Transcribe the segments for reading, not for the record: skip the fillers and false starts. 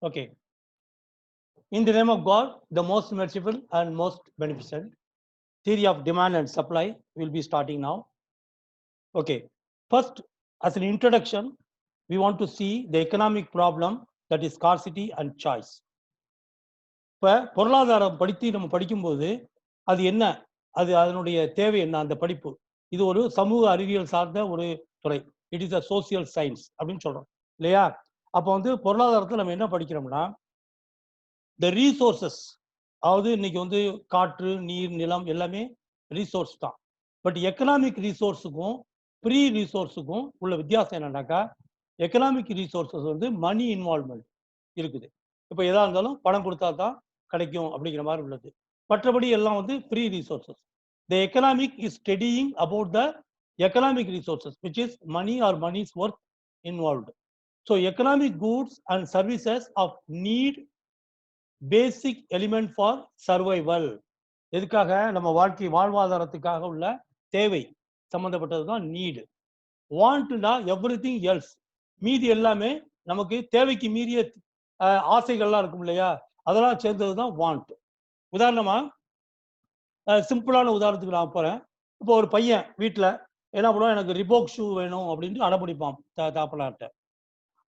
Okay. In the name of God, the most merciful and most beneficent, theory of demand and supply will be starting now. Okay. First, as an introduction, we want to see the economic problem, that is scarcity and choice. இப்போ பொருளாதாரம் நம்ம படிக்கும்போது அது என்ன, அது அதனுடைய தேவை என்ன, அந்த படிப்பு இது ஒரு சமூக அறிவியல் சார்ந்த ஒரு துறை. It is a social science அப்படின்னு சொல்றோம் இல்லையா? அப்போ வந்து பொருளாதாரத்தில் நம்ம என்ன படிக்கிறோம்னா, த ரீசோர்சஸ், அதாவது இன்னைக்கு வந்து காற்று, நீர், நிலம் எல்லாமே ரீசோர்ஸ் தான். பட் எக்கனாமிக் ரீசோர்ஸுக்கும் ப்ரீ ரீசோர்ஸுக்கும் உள்ள வித்தியாசம் என்னன்னாக்கா, எக்கனாமிக் ரீசோர்ஸஸ் வந்து மணி இன்வால்வ்மெண்ட் இருக்குது. இப்போ எதா இருந்தாலும் பணம் கொடுத்தா தான் கிடைக்கும் அப்படிங்கிற மாதிரி உள்ளது. மற்றபடி எல்லாம் வந்து free resources. The economic is studying about the economic resources which is money or moneys work involved. So economic goods and services of need basic element for survival. எதுக்காக? நம்ம வாழ்வாதாரத்துக்காக உள்ள தேவை சம்பந்தப்பட்டது தான் நீடு. வாண்ட்னா எவ்ரிதிங் எல்ஸ், மீதி எல்லாமே நமக்கு தேவைக்கு மீறிய ஆசைகள்லாம் இருக்கும் இல்லையா, அதெல்லாம் சேர்ந்தது தான் வாண்ட். உதாரணமா, சிம்பிளான உதாரணத்துக்கு நான் போறேன். இப்போ ஒரு பையன் வீட்டில் என்ன பண்ணுவான், எனக்கு ரிபோக் ஷூ வேணும் அப்படின்ட்டு அடம்பிடிப்பான் தாப்பலாட்ட.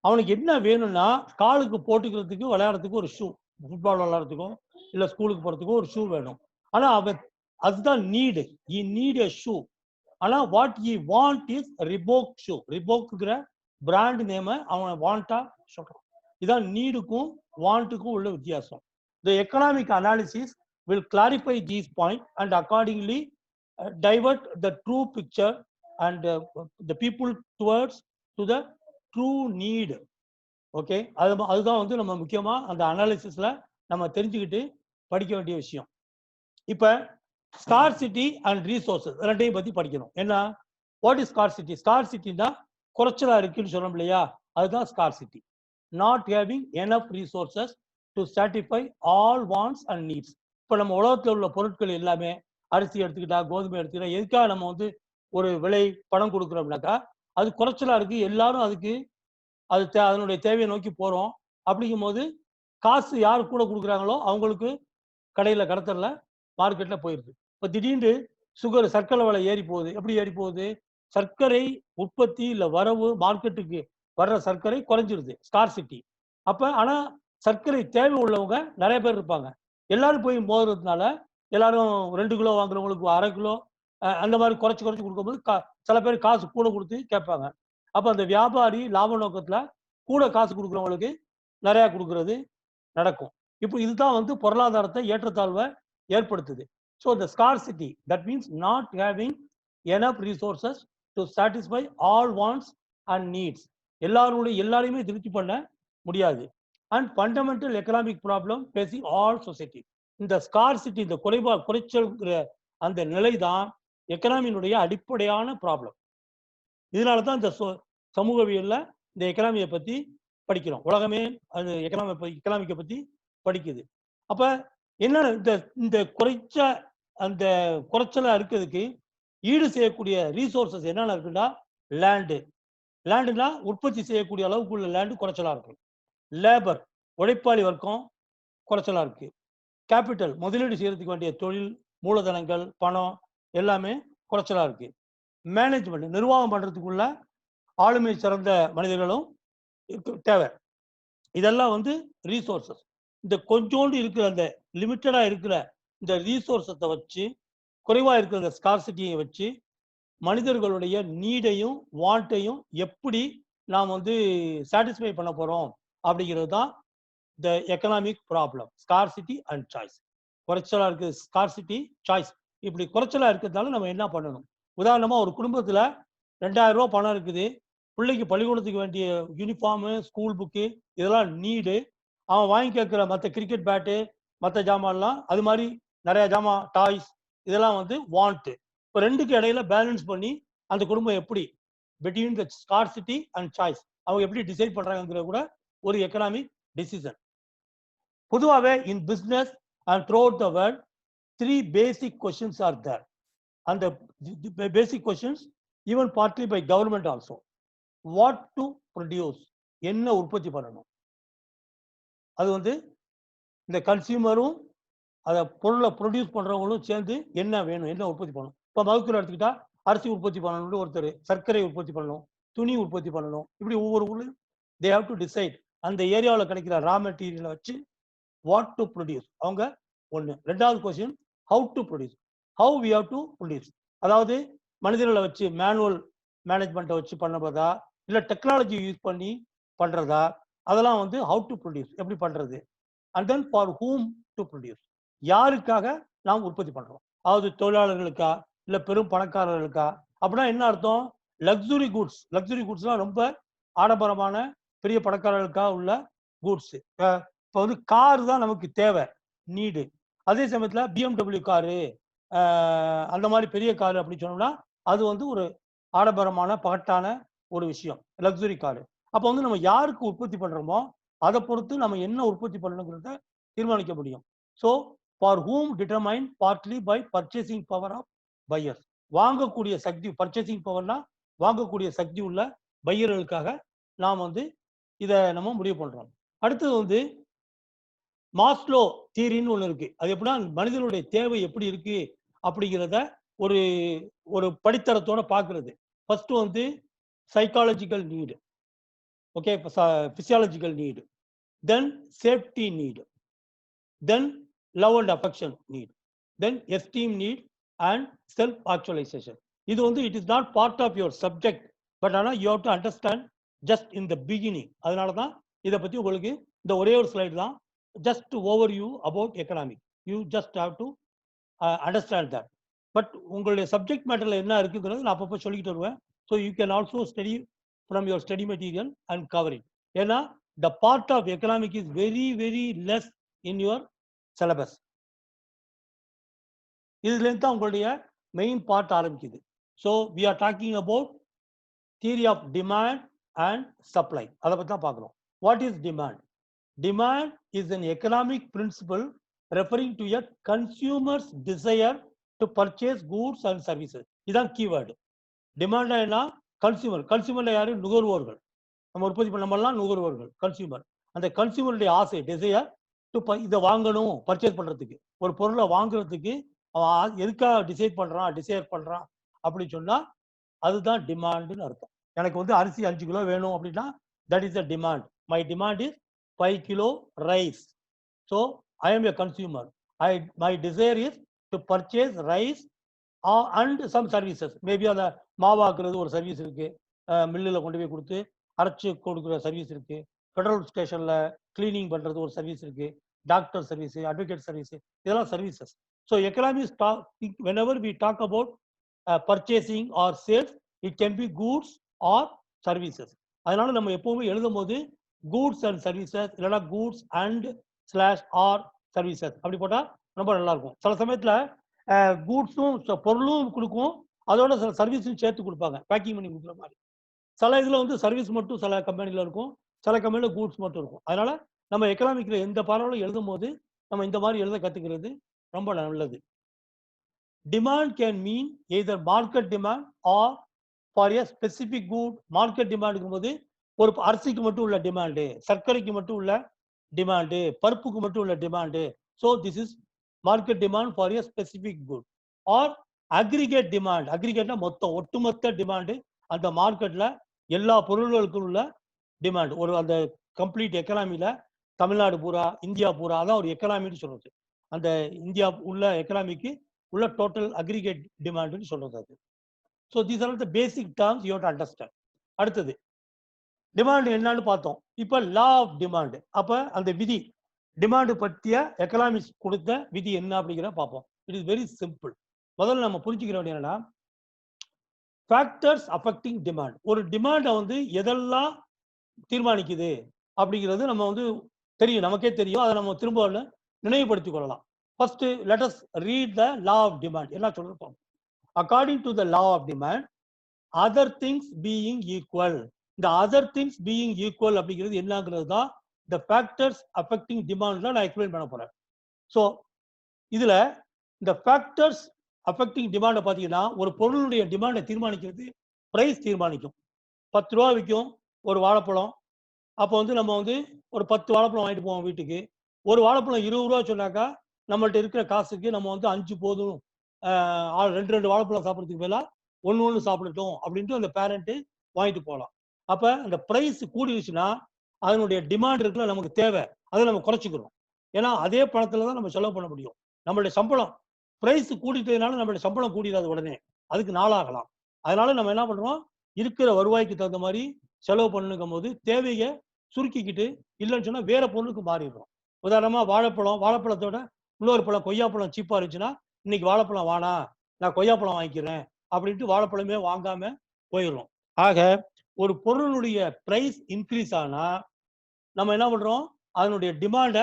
அவனுக்கு என்ன வேணும்னா, காலுக்கு போட்டுக்கிறதுக்கு விளையாடுறதுக்கு ஒரு ஷூ, ஃபுட்பால் விளையாடுறதுக்கோ இல்லை ஸ்கூலுக்கு போகிறதுக்கோ ஒரு ஷூ வேணும். ஆனால் அவன் அதுதான் need, we need a shoe. ஆனால் what we want is Reebok shoe. ரிபோக்குங்கிற பிராண்ட் நேமை அவன் வாண்டா சொல்கிறான். இதான் நீடுக்கும் வாண்ட்டுக்கும் உள்ள வித்தியாசம். The economic analysis will clarify these points and accordingly divert the true picture and the people towards to the true need. Okay, அதுதான் வந்து நம்ம முக்கியமா அந்த அனாலிசிஸ்ல நம்ம தெரிஞ்சுக்கிட்டு படிக்க வேண்டிய விஷயம். இப்ப ஸ்கார்சிட்டி அண்ட் ரீசோர்சஸ் ரெண்டையும் பத்தி படிக்கணும். என்ன, வாட் இஸ் ஸ்கார்சிட்டி? ஸ்கார்சிட்டினா குறைச்சலா இருக்குன்னு சொல்றோம் இல்லையா, அதுதான் scarcity. Not having enough resources to satisfy all wants and needs. இப்போ நம்ம உலகத்தில் உள்ள பொருட்கள் எல்லாமே, அரிசி எடுத்துக்கிட்டா, கோதுமை எடுத்துக்கிட்டா, எதுக்காக நம்ம வந்து ஒரு விலை பணம் கொடுக்குறோம்னாக்கா, அது குறைச்சலா இருக்கு, எல்லாரும் அதுக்கு அதனுடைய தேவையை நோக்கி போறோம். அப்படிங்கும் போது காசு யார் கூட கொடுக்குறாங்களோ அவங்களுக்கு கடையில் கடத்தல மார்க்கெட்ல போயிடுது. இப்போ திடீர்னு சுகர், சர்க்கரை விலை ஏறி போகுது. எப்படி ஏறி போகுது? சர்க்கரை உற்பத்தி இல்லை வரவு, மார்க்கெட்டுக்கு வர்ற சர்க்கரை குறைஞ்சிருது, ஸ்கார்சிட்டி. அப்போ ஆனால் சர்க்கரை தேவை உள்ளவங்க நிறைய பேர் இருப்பாங்க. எல்லாரும் போய் மோதுறதுனால எல்லாரும் 2 கிலோ வாங்குறவங்களுக்கு 1/2 கிலோ அந்த மாதிரி குறைச்சி கொடுக்கும்போது சில பேர் காசு கூட கொடுத்து கேட்பாங்க. அப்போ அந்த வியாபாரி லாப நோக்கத்தில் கூட காசு கொடுக்குறவங்களுக்கு நிறையா கொடுக்கறது நடக்கும். இப்போ இதுதான் வந்து பொருளாதாரத்தை ஏற்றத்தாழ்வை ஏற்படுத்துது. So the scarcity, that means not having enough resources to satisfy all wants and needs. எல்லாரையுமே திருப்தி பண்ண முடியாது. And fundamental economic problem facing all society. இந்த ஸ்கார்சிட்டி, இந்த குறைச்சல்ங்கிற அந்த நிலை தான் எக்கனாமியினுடைய அடிப்படையான ப்ராப்ளம். இதனால தான் இந்த சமூகவியல்ல இந்த எக்கனாமியை பற்றி படிக்கிறோம். உலகமே அது எக்கனாமிக்கை பற்றி படிக்குது. அப்போ என்ன, இந்த அந்த குறைச்சலா இருக்கிறதுக்கு ஈடு செய்யக்கூடிய ரீசோர்சஸ் என்னென்ன இருக்குன்னா, லேண்டுனா உற்பத்தி செய்யக்கூடிய அளவுக்கு உள்ள லேண்டு குறைச்சலா இருக்கு. லேபர், உழைப்பாளி வர்க்கம் குறைச்சலா இருக்கு. கேபிட்டல், முதலீடு செய்யறதுக்கு வேண்டிய தொழில் மூலதனங்கள், பணம் எல்லாமே குறைச்சலா இருக்கு. மேனேஜ்மெண்ட், நிர்வாகம் பண்றதுக்குள்ள ஆளுமை சிறந்த மனிதர்களும் தேவை. இதெல்லாம் வந்து ரீசோர்சஸ். இந்த கொஞ்சோண்டு இருக்கிற அந்த லிமிட்டடா இருக்கிற இந்த ரீசோர்ஸத்தை வச்சு, குறைவா இருக்கிற இந்த ஸ்கார்சிட்டியை வச்சு மனிதர்களுடைய நீடையும் வாண்ட்டையும் எப்படி நாம் வந்து சாட்டிஸ்ஃபை பண்ண போறோம் அப்படிங்கிறது தான் the economic problem. Scarcity and choice. குறைச்சலா இருக்கு ஸ்கார்சிட்டி, சாய்ஸ். இப்படி குறைச்சலா இருக்கிறதுனால நம்ம என்ன பண்ணணும்? உதாரணமா, ஒரு குடும்பத்துல 2000 ரூபாய் பணம் இருக்குது, பிள்ளைக்கு பள்ளிக்கூடத்துக்கு வேண்டிய யூனிஃபார்மு, ஸ்கூல் புக்கு இதெல்லாம் நீடு. அவன் வாங்கி கேட்குற மற்ற கிரிக்கெட் பேட்டு, மற்ற ஜாமான்லாம், அது மாதிரி நிறைய ஜாமான், டாய்ஸ், இதெல்லாம் வந்து வாண்ட்டு. இப்போ ரெண்டுக்கு இடையில பேலன்ஸ் பண்ணி அந்த குடும்பம் எப்படி between the scarcity and choice அவங்க எப்படி டிசைட் பண்றாங்கிற கூட ஒரு எக்கனாமிக் டிசிஷன். பொதுவாகவே in business and throughout the world 3 basic questions are there. அந்த basic questions even partly by government also. What to produce, என்ன உற்பத்தி பண்ணணும். அது வந்து இந்த கன்சியூமரும் அதை பொருளை ப்ரொடியூஸ் பண்றவங்களும் சேர்ந்து என்ன வேணும், என்ன உற்பத்தி பண்ணணும். இப்போ மகசூல் எடுத்துக்கிட்டா அரிசி உற்பத்தி பண்ணணும்னு ஒருத்தர், சர்க்கரை உற்பத்தி பண்ணணும், துணி உற்பத்தி பண்ணணும். இப்படி ஒவ்வொரு ஊர்லையும் தே ஹேவ் டு டிசைட் அந்த ஏரியாவில் கிடைக்கிற ரா மெட்டீரியலை வச்சு வாட் டு ப்ரொடியூஸ். அவங்க ஒன்று. ரெண்டாவது question, how to produce, how we have to produce. அதாவது மனிதர்களை வச்சு மேனுவல் மேனேஜ்மெண்ட்டை வச்சு பண்ணுறதா, இல்லை டெக்னாலஜி யூஸ் பண்ணி பண்ணுறதா, அதெல்லாம் வந்து ஹவு டு ப்ரொடியூஸ், எப்படி பண்ணுறது. And then for whom to produce, யாருக்காக நாம் உற்பத்தி பண்றோம். அதாவது தொழிலாளர்களுக்கா, இல்ல பெரும் பணக்காரர்களுக்கா. அப்படின்னா என்ன அர்த்தம்? Luxury goods. லக்ஸுரி குட்ஸ்லாம் ரொம்ப ஆடம்பரமான பெரிய பணக்காரர்களுக்காக உள்ள குட்ஸ். இப்போ வந்து கார் தான் நமக்கு தேவை, நீடு. அதே சமயத்தில் பிஎம்டபிள்யூ காரு, அந்த மாதிரி பெரிய காரு அப்படின்னு சொன்னோம்னா அது வந்து ஒரு ஆடம்பரமான பகட்டான ஒரு விஷயம், லக்ஸுரி காரு. அப்போ வந்து நம்ம யாருக்கு உற்பத்தி பண்றோமோ அதை பொறுத்து நம்ம என்ன உற்பத்தி பண்ணணுங்கிறத தீர்மானிக்க முடியும். So for whom determine partly by purchasing power of buyers. வாங்கக்கூடிய சக்தி, பர்ச்சேசிங் பவர்னா வாங்கக்கூடிய சக்தி உள்ள பையர்களுக்காக நாம் வந்து இதை நம்ம முடிவு பண்றோம். அடுத்தது வந்து மாஸ்லோ தியரின்னு ஒன்று இருக்கு. அது எப்படின்னா மனிதனுடைய தேவை எப்படி இருக்கு அப்படிங்கிறத ஒரு ஒரு படித்தரத்தோட பார்க்கறது. ஃபர்ஸ்ட் வந்து psychological need, okay, physiological need, then safety need, then love and affection need, then esteem need and self actualization. இது வந்து it is not part of your subject, but ஆனா you have to understand just in the beginning. அதனால தான் இதை பத்தி உங்களுக்கு இந்த ஒரே ஒரு ஸ்லைடு தான், just to overview about economic. You just have to understand that. But உங்களுடைய சப்ஜெக்ட் மேட்டர்ல என்ன இருக்குங்கிறது நான் அப்பப்போ சொல்லிக்கிட்டு வருவேன். So you can also study from your study material and cover it. ஏன்னா the part of economic is very very less in your syllabus. இதுலேருந்து தான் உங்களுடைய மெயின் பார்ட் ஆரம்பிக்குது. So we are talking about theory of demand and supply. அதை பற்றி தான் பார்க்குறோம். What is demand? Demand is an economic principle referring to a consumer's desire to purchase goods and services. இதுதான் keyword. Demand என்ன? Consumer. கன்சியூமர்ல யாரு? நுகர்வோர்கள். நம்ம உற்பத்தி பண்ணலாம் நுகர்வோர்கள், கன்சியூமர். அந்த கன்சியூமருடைய ஆசை, டிசையர் டு இதை வாங்கணும், பர்ச்சேஸ் பண்றதுக்கு, ஒரு பொருளை வாங்குறதுக்கு அவன் எதுக்காக டிசைர் பண்றான் அப்படின்னு சொன்னா அதுதான் டிமாண்டுன்னு அர்த்தம். எனக்கு வந்து அரிசி 5 கிலோ வேணும் அப்படின்னா that is the demand. My demand is 5 kilo rice. So I am a consumer. My desire is to purchase rice and some services. Maybe அந்த மாவாக்குறது ஒரு சர்வீஸ் இருக்கு, மில்லில் கொண்டு போய் கொடுத்து அரைச்சு கொடுக்குற சர்வீஸ் இருக்கு, பெட்ரோல் ஸ்டேஷன்ல கிளீனிங் பண்றது ஒரு சர்வீஸ் இருக்கு, டாக்டர் சர்வீஸ், அட்வொகேட் சர்வீஸ், இதெல்லாம் services. So economics whenever we talk about purchasing or sales, it can be goods or services. அதனால நம்ம எப்பவுமே எழுதும் போது goods and services இல்லைன்னா goods and / or services அப்படி போட்டா ரொம்ப நல்லா இருக்கும். சில சமயத்துல கூட்ஸும் பொருளும் கொடுக்கும், அதோட சில சர்வீஸும் சேர்த்து கொடுப்பாங்க, பேக்கிங் பண்ணி கொடுக்குற மாதிரி. சில இதுல வந்து சர்வீஸ் மட்டும் சில கம்பெனில இருக்கும், சில கம்பெனில கூட்ஸ் மட்டும் இருக்கும். அதனால நம்ம எக்கனாமிக்ல எந்த பாராளும் எழுதும் போது நம்ம இந்த மாதிரி எழுத கத்துக்கிறது ரொம்ப நல்லது. Demand can mean either market demand or for a specific good. Market demand போது ஒரு அரிசிக்கு மட்டும் உள்ள டிமாண்டு, சர்க்கரைக்கு மட்டும் உள்ள டிமாண்டு, பருப்புக்கு மட்டும் உள்ள demand. So this is market demand for a specific good. Or aggregate demand. அக்ரிகேட்னா மொத்தம், ஒட்டுமொத்த டிமாண்டு, அந்த மார்க்கெட்ல எல்லா பொருள்களுக்கும் உள்ள டிமாண்ட். ஒரு அந்த கம்ப்ளீட் எக்கனாமில தமிழ்நாடு பூரா, இந்தியா பூரா, அதான் ஒரு எக்கனாமின்னு சொல்றது. அந்த இந்தியா உள்ள எக்கனாமிக்கு உள்ள டோட்டல் அக்ரிகேட் டிமாண்ட்னு சொல்றது அது. So these are the basic terms you have to understand. அடுத்தது டிமாண்ட் என்னன்னு பார்த்தோம். இப்போ லா ஆஃப் டிமாண்ட். அப்ப அந்த விதி, டிமாண்ட் பற்றிய எக்கனாமிக்ஸ் கொடுத்த விதி என்ன அப்படிங்கிற பார்ப்போம். It is very simple. முதல்ல நம்ம புரிஞ்சுக்கிற வேண்டிய என்னன்னா, ஃபேக்டர்ஸ் அஃபெக்டிங் டிமாண்ட். ஒரு டிமாண்டை வந்து எதெல்லாம் தீர்மானிக்குது அப்படிங்கிறது நம்ம வந்து தெரியும், நமக்கே தெரியும். அதை நம்ம திரும்ப நினைவுபடுத்திக் கொள்ளலாம். First let us read the law of demand. என்ன சொல்றோம்? According to the law of demand, other things being equal. இந்த அதர் திங்ஸ் பீயிங் ஈக்குவல் அப்படிங்கிறது என்னங்கிறது தான் இந்த ஃபேக்டர்ஸ் அஃபெக்டிங் டிமாண்ட்ல நான் எக்ஸ்பிளைன் பண்ண போறேன். ஸோ இதுல இந்த ஃபேக்டர்ஸ் அஃபெக்டிங் டிமாண்டை பார்த்தீங்கன்னா, ஒரு பொருளுடைய டிமாண்டை தீர்மானிக்கிறது பிரைஸ் தீர்மானிக்கும். 10 ரூபா விற்கும் ஒரு வாழைப்பழம், அப்போ வந்து நம்ம வந்து ஒரு 10 வாழைப்பழம் வாங்கிட்டு போவோம் வீட்டுக்கு. ஒரு வாழைப்பழம் ரூ. 20 சொன்னாக்கா, நம்மள்ட்ட இருக்கிற காசுக்கு நம்ம வந்து 5 போதும். 2 வாழைப்பழம் சாப்பிடுறதுக்கு பதிலா 1 சாப்பிடட்டும் அப்படின்ட்டு அந்த பேரண்ட் வாங்கிட்டு போலாம். அப்ப அந்த பிரைஸ் கூடிருச்சுன்னா, அதனுடைய டிமாண்ட் இருக்குல்ல நமக்கு தேவை. அத நம்ம குறைச்சுக்கிறோம். ஏன்னா, அதே பணத்துல தான் நம்ம செலவு பண்ண முடியும். நம்மளுடைய சம்பளம் பிரைஸ் கூடிட்டதுனால நம்மளுடைய சம்பளம் கூடிராது உடனே. அதுக்கு நாளாகலாம். அதனால நம்ம என்ன பண்றோம், இருக்கிற வருவாய்க்கு தகுந்த மாரி செலவு பண்ணணுங்கும்போது, தேவைய சுருக்கிக்கிட்டு, இல்லன்னு சொன்னா வேற பொருளுக்கு மாறிடுறோம். உதாரணமா வாழைப்பழம், வாழைப்பழத்தோட இன்னொரு பழம் கொய்யாப்பழம் சீப்பா இருந்துச்சுன்னா, இன்னைக்கு வாழைப்பழம் வேணாம், நான் கொய்யாப்பழம் வாங்கிக்கிறேன் அப்படின்ட்டு வாழைப்பழமே வாங்காம போயிடுறோம். ஆக, ஒரு பொருளுடைய பிரைஸ் இன்கிரீஸ் ஆனா, நம்ம என்ன பண்றோம், அதனுடைய டிமாண்ட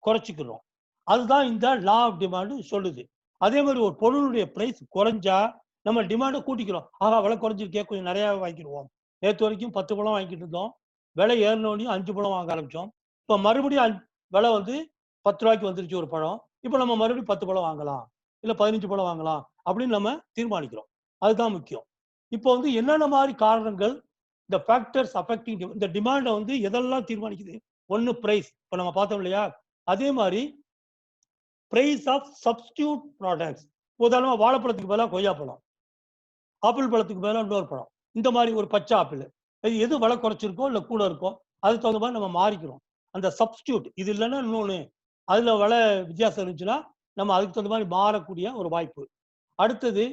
குறைச்சுக்கிறோம். அதுதான் இந்த லா ஆஃப் டிமாண்ட் சொல்லுது. அதே மாரி ஒரு பொருளுடைய பிரைஸ் குறைஞ்சா, நம்ம டிமாண்ட கூட்டிக்கிறோம். ஆஹா விலை குறைஞ்சிருக்கே கொஞ்சம் நிறையா வாங்கிக்கிருவோம். நேத்து வரைக்கும் 10 பழம் வாங்கிட்டு இருந்தோம். விலை ஏறுனோனயும் 5 பழம் வாங்க ஆரம்பிச்சோம். இப்ப மறுபடியும் விலை வந்து ரூ. 10 வந்துருச்சு ஒரு பழம். இப்ப நம்ம மறுபடியும் 10 பழம் வாங்கலாம். இல்ல 15 பழம் வாங்கலாம். அப்படின்னு நம்ம தீர்மானிக்கிறோம். அதுதான் முக்கியம். இப்போ வந்து என்னென்ன மாரி காரணங்கள் இந்த ஃபேக்டர்ஸ் அஃபெக்டிங் இந்த டிமாண்ட வந்து எதெல்லாம் தீர்மானிக்குது? ஒண்ணு பிரைஸ். இப்ப நம்ம பார்த்தோம் இல்லையா? அதே மாரி பிரைஸ் ஆஃப் சப்ஸ்டிட்யூட் ப்ராடக்ட்ஸ். உதாரணமா வாழைப்பழத்துக்கு பதிலா கொய்யாப்பழம். ஆப்பிள் பழத்துக்கு பதிலா இன்னொரு பழம். இந்த மாரி ஒரு பச்சை ஆப்பிள். எது விலை குறைச்சிருக்கோ, இல்ல கூட இருக்கோ, அதுக்கு தகுந்த மாரி நம்ம மாறிக்கிறோம். அந்த சப்ஸ்டிட்யூட் இது இல்லன்னா இன்னொன்னு. அதுல விலை வித்தியாசம் இருந்துச்சுன்னா, நம்ம அதுக்கு தகுந்த மாரி மாறக்கூடிய ஒரு வாய்ப்பு. அடுத்தது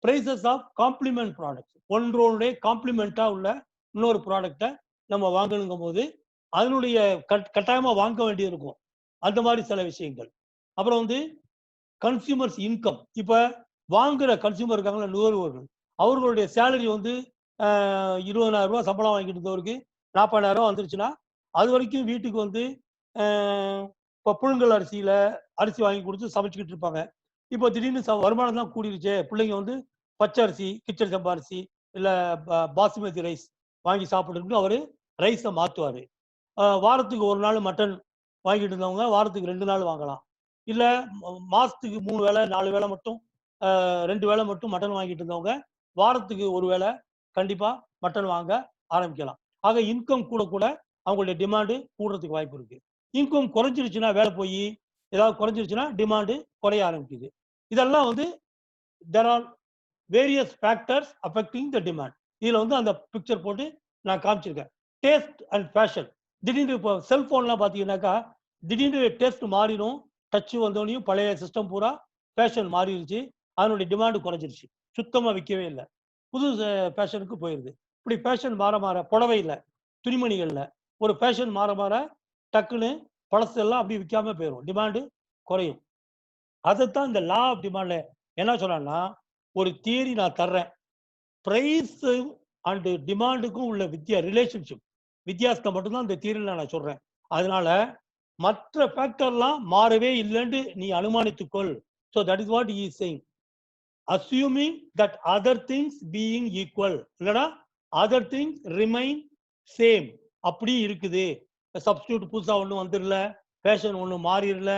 பிரைஸஸ் ஆஃப் காம்ப்ளிமென்ட் ப்ராடக்ட்ஸ். ஒன்றோடைய காம்ப்ளிமென்ட்டா உள்ள இன்னொரு ப்ராடக்ட்ட நம்ம வாங்கணுங்கும்போது, அதனுடைய கட்டாயமா வாங்க வேண்டியிருக்கும். அந்த மாரி சில விஷயங்கள். அப்புறம் வந்து கன்சியூமர்ஸ் இன்கம். இப்ப வாங்குற கன்சியூமர் இருக்காங்கல்ல நுகர்வோர்கள். அவர்களுடைய சேலரி வந்து அ ரூ. 20,000 சம்பளம் வாங்கிட்டு இருந்தவருக்கு ரூ. 40,000 வந்துருச்சுன்னா, அதுவரைக்கும் வீட்டுக்கு வந்து அ இப்ப புழுங்கல் அரிசியில அரிசி வாங்கி குடுத்து சமைச்சுக்கிட்டு இருப்பாங்க. இப்போ திடீர்னு வருமானம் தான் கூடிருச்சே, பிள்ளைங்க வந்து பச்சை அரிசி, கிச்சடி சம்பா அரிசி, இல்ல பாசுமதி ரைஸ் வாங்கி சாப்பிடுறதுக்கு அவரு ரைஸ மாத்துவாரு. வாரத்துக்கு 1 நாள் மட்டன் வாங்கிட்டு இருந்தவங்க, வாரத்துக்கு 2 நாள் வாங்கலாம். இல்ல மாசத்துக்கு 3 வேள, 4 வேள மட்டும் 2 வேள மட்டும் மட்டன் வாங்கிட்டு இருந்தவங்க, வாரத்துக்கு 1 வேள கண்டிப்பா மட்டன் வாங்க ஆரம்பிக்கலாம். ஆக இன்கம் கூட கூட அவங்களுடைய டிமாண்ட் கூடுறதுக்கு வாய்ப்பு இருக்கு. இன்கம் குறைஞ்சிருச்சுன்னா வேலை போயி, ஏதாவது குறைஞ்சிருச்சுன்னா டிமாண்ட் குறைய ஆரம்பிக்குது. இதெல்லாம் வந்து there are various factors affecting the demand. இதுல வந்து அந்த பிக்சர் போட்டு நான் காமிச்சிருக்கேன். Taste and fashion. திடீர்னு இப்போ செல்போன்லாம் பார்த்தீங்கன்னாக்கா, திடீர்னு டேஸ்ட் மாறிடும். டச் வந்தோனயும் பழைய சிஸ்டம் பூரா ஃபேஷன் மாறிருச்சு. அதனுடைய டிமாண்ட் குறைஞ்சிருச்சு. சுத்தமா விக்கவே இல்ல. புது ஃபேஷனுக்கு போயிருது. இப்படி ஃபேஷன் மாற மாற புடவையில, துணிமணிகள்ல ஒரு ஃபேஷன் மாற மாற டக்குன்னு பழசெல்லாம் அப்படியே விக்காம போயிரும். டிமாண்ட் குறையும். அதத்தான் இந்த லா ஆஃப் டிமாண்ட்ல என்ன சொன்னான்னா, ஒரு தியரி நான் தர்றேன். பிரைஸ் அண்ட் டிமாண்டுக்கும் உள்ள ரிலேஷன்ஷிப் வித்தியாசத்தை மட்டும் தான் இந்த தியரியில நான் சொல்றேன். அதனால மற்ற ஃபேக்டர்லாம் மாறவே இல்லைன்னு நீ அனுமானித்துக்கொள். So that is what he is saying. Assuming that other things being equal. இல்லைன்னா அதர் திங்ஸ் ரிமைன் சேம். அப்படி இருக்குது. சப்ஸ்டியூட் புதுசா ஒண்ணும் வந்துடல. ஃபேஷன் ஒண்ணும் மாறிடல.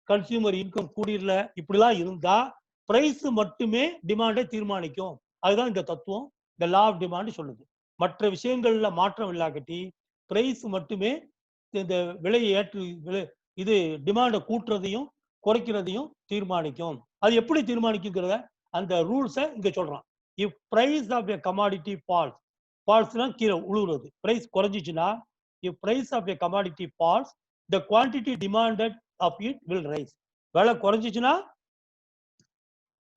Consumer income கூடிரல. இப்படிலாம் இருந்தா பிரைஸ் மட்டுமே டிமாண்டை தீர்மானிக்கும். அதுதான் இந்த தத்துவம். இந்த லா ஆஃப் டிமாண்ட் சொல்லுது. மற்ற விஷயங்கள்ல மாற்றம் இல்லாட்டி பிரைஸ் மட்டுமே இந்த விலையை இது டிமாண்டை கூட்டுறதையும் குறைக்கிறதையும் தீர்மானிக்கும். அது எப்படி தீர்மானிக்குங்கிறத அந்த ரூல்ஸை இங்க சொல்றான். If price of a commodity falls, ஃபால்ஸ்னா கீழே உழுவுறது. பிரைஸ் குறைஞ்சிச்சுன்னா, if price of a commodity falls, the quantity demanded of it will rise. விலை குறைஞ்சிச்சுன்னா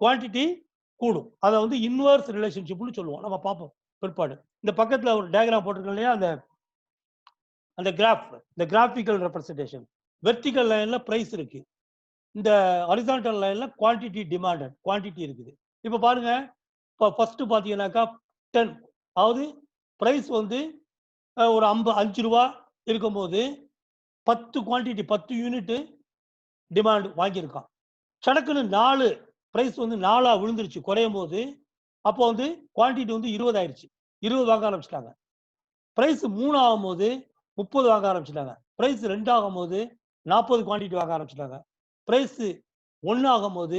குவான்டிட்டி கூடும். அதை வந்து இன்வர்ஸ் ரிலேஷன்ஷிப்னு சொல்லுவோம். நம்ம பார்ப்போம் பிற்பாடு. இந்த பக்கத்துல ஒரு டயக்ராம் போட்டிருக்கோம் இல்லையா, அந்த கிராஃப், இந்த கிராஃபிக்கல் ரெப்ரசன்டேஷன். வெர்டிகல் லைன்ல பிரைஸ் இருக்கு. இந்த ஹரிசான்டல் லைன்ல குவான்டிட்டி டிமாண்டட், குவான்டிட்டி இருக்குது. இப்ப பாருங்க, இப்போ ஃபர்ஸ்ட் பாத்தீங்கன்னாக்கா 10, அதாவது பிரைஸ் வந்து ஒரு ரூ. 5 இருக்கும்போது 10 குவான்டிட்டி 10 யூனிட் டிமாண்ட் வாங்கியிருக்கான். சடக்குன்னு 4 பிரைஸ் வந்து 4ஆ விழுந்துருச்சு குறையும் போது, அப்போ வந்து குவான்டிட்டி வந்து 20 ஆயிருச்சு. 20 வாங்க ஆரம்பிச்சிட்டாங்க. பிரைஸ் 3 ஆகும்போது 30 வாங்க ஆரம்பிச்சிட்டாங்க. பிரைஸ் 2 ஆகும்போது 40 குவான்டிட்டி வாங்க ஆரம்பிச்சிட்டாங்க. பிரைஸ் 1 ஆகும்போது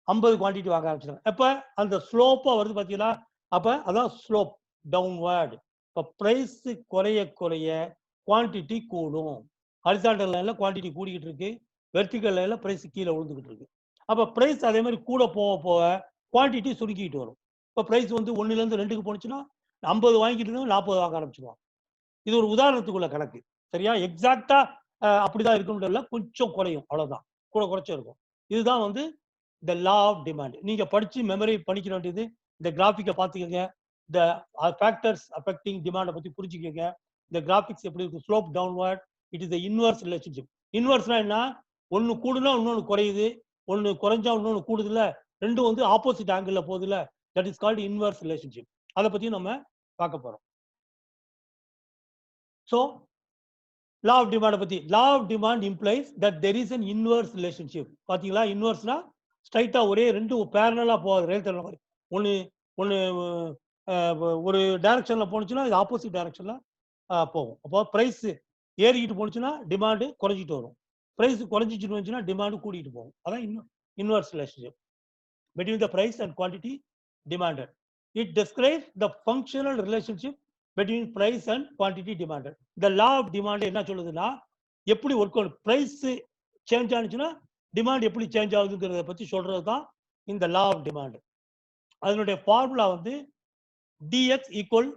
50 குவான்டிட்டி வாங்க ஆரம்பிச்சிட்டாங்க. அப்ப அந்த ஸ்லோப்பா வருது பார்த்தீங்களா? அப்ப அதான் ஸ்லோப் டவுன்வர்ட். இப்போ பிரைஸ் குறைய குறைய குவான்டிட்டி கூடும். ஹரிசாண்டல் லைன்ல குவான்டிட்டி கூடிக்கிட்டு இருக்கு, வெர்டிகல் லைன்ல பிரைஸ் கீழே விழுந்துகிட்டு இருக்கு. அப்போ பிரைஸ் அதே மாதிரி கூட போக போக குவான்டிட்டி சுருக்கிட்டு வரும். இப்போ பிரைஸ் வந்து 1லேருந்து 2க்கு போனுச்சுன்னா 50 வாங்கிட்டு இருந்தவங்க 40 வாங்க ஆரம்பிச்சிருவாங்க. இது ஒரு உதாரணத்துக்குள்ள கணக்கு. சரியா? எக்ஸாக்டா அப்படிதான் இருக்கும்ன்றதுல கொஞ்சம் குறையும், அவ்வளவுதான். கூட குறைச்சும் இருக்கும். இதுதான் வந்து the law of demand. நீங்க படிச்சு மெமரி பண்ணிக்க வேண்டியது இந்த கிராஃபிக்கை பார்த்துக்கங்க. இந்த ஃபேக்டர்ஸ் அஃபெக்டிங் டிமாண்டை பத்தி புரிஞ்சுக்கங்க. இந்த கிராஃபிக்ஸ் எப்படி இருக்கு? Slope downward. It is the inverse relationship. இன்வர்ஸ்னா என்ன? ஒன்னு கூடுனா இன்னொன்னு குறையுது, ஒன்னு குறைஞ்சா இன்னொன்னு கூடுதுல, ரெண்டும் வந்து ஆப்போசிட் ஆங்கிள் போகுதுல. That is called inverse relationship. அதை பத்தி நம்ம பார்க்க போறோம். ஸோ law of demand பத்தி, law of demand implies that there is an inverse relationship. பாத்தீங்களா? இன்வர்ஸ்னா ஸ்ட்ரைட்டா ஒரே ரெண்டு பேரலா போகாது. ரயில் தள்ள மாதிரி ஒன்னு ஒன்னு ஒரு டைரக்ஷன்ல போனுச்சுன்னா இது ஆப்போசிட் டைரக்ஷன்ல போகும். அப்போ பிரைஸ் ஏறிக்கிட்டு போனுச்சுன்னா டிமாண்ட் குறைஞ்சிட்டு வரும். பிரைஸ் குறைஞ்சிட்டு வந்துச்சுன்னா டிமாண்ட் கூடிட்டு போகும். அதான் inverse relationship between the price and quantity demanded. It describes the functional relationship between price and quantity demanded. The law of demand என்ன சொல்லுதுன்னா, எப்படி ஒர்க் ஆகும், பிரைஸ் சேஞ்ச் ஆனிச்சுன்னா டிமாண்ட் எப்படி சேஞ்ச் ஆகுதுங்கிறத பத்தி சொல்றது தான் இந்த லா ஆஃப் டிமாண்ட். அதனுடைய ஃபார்முலா வந்து dx equal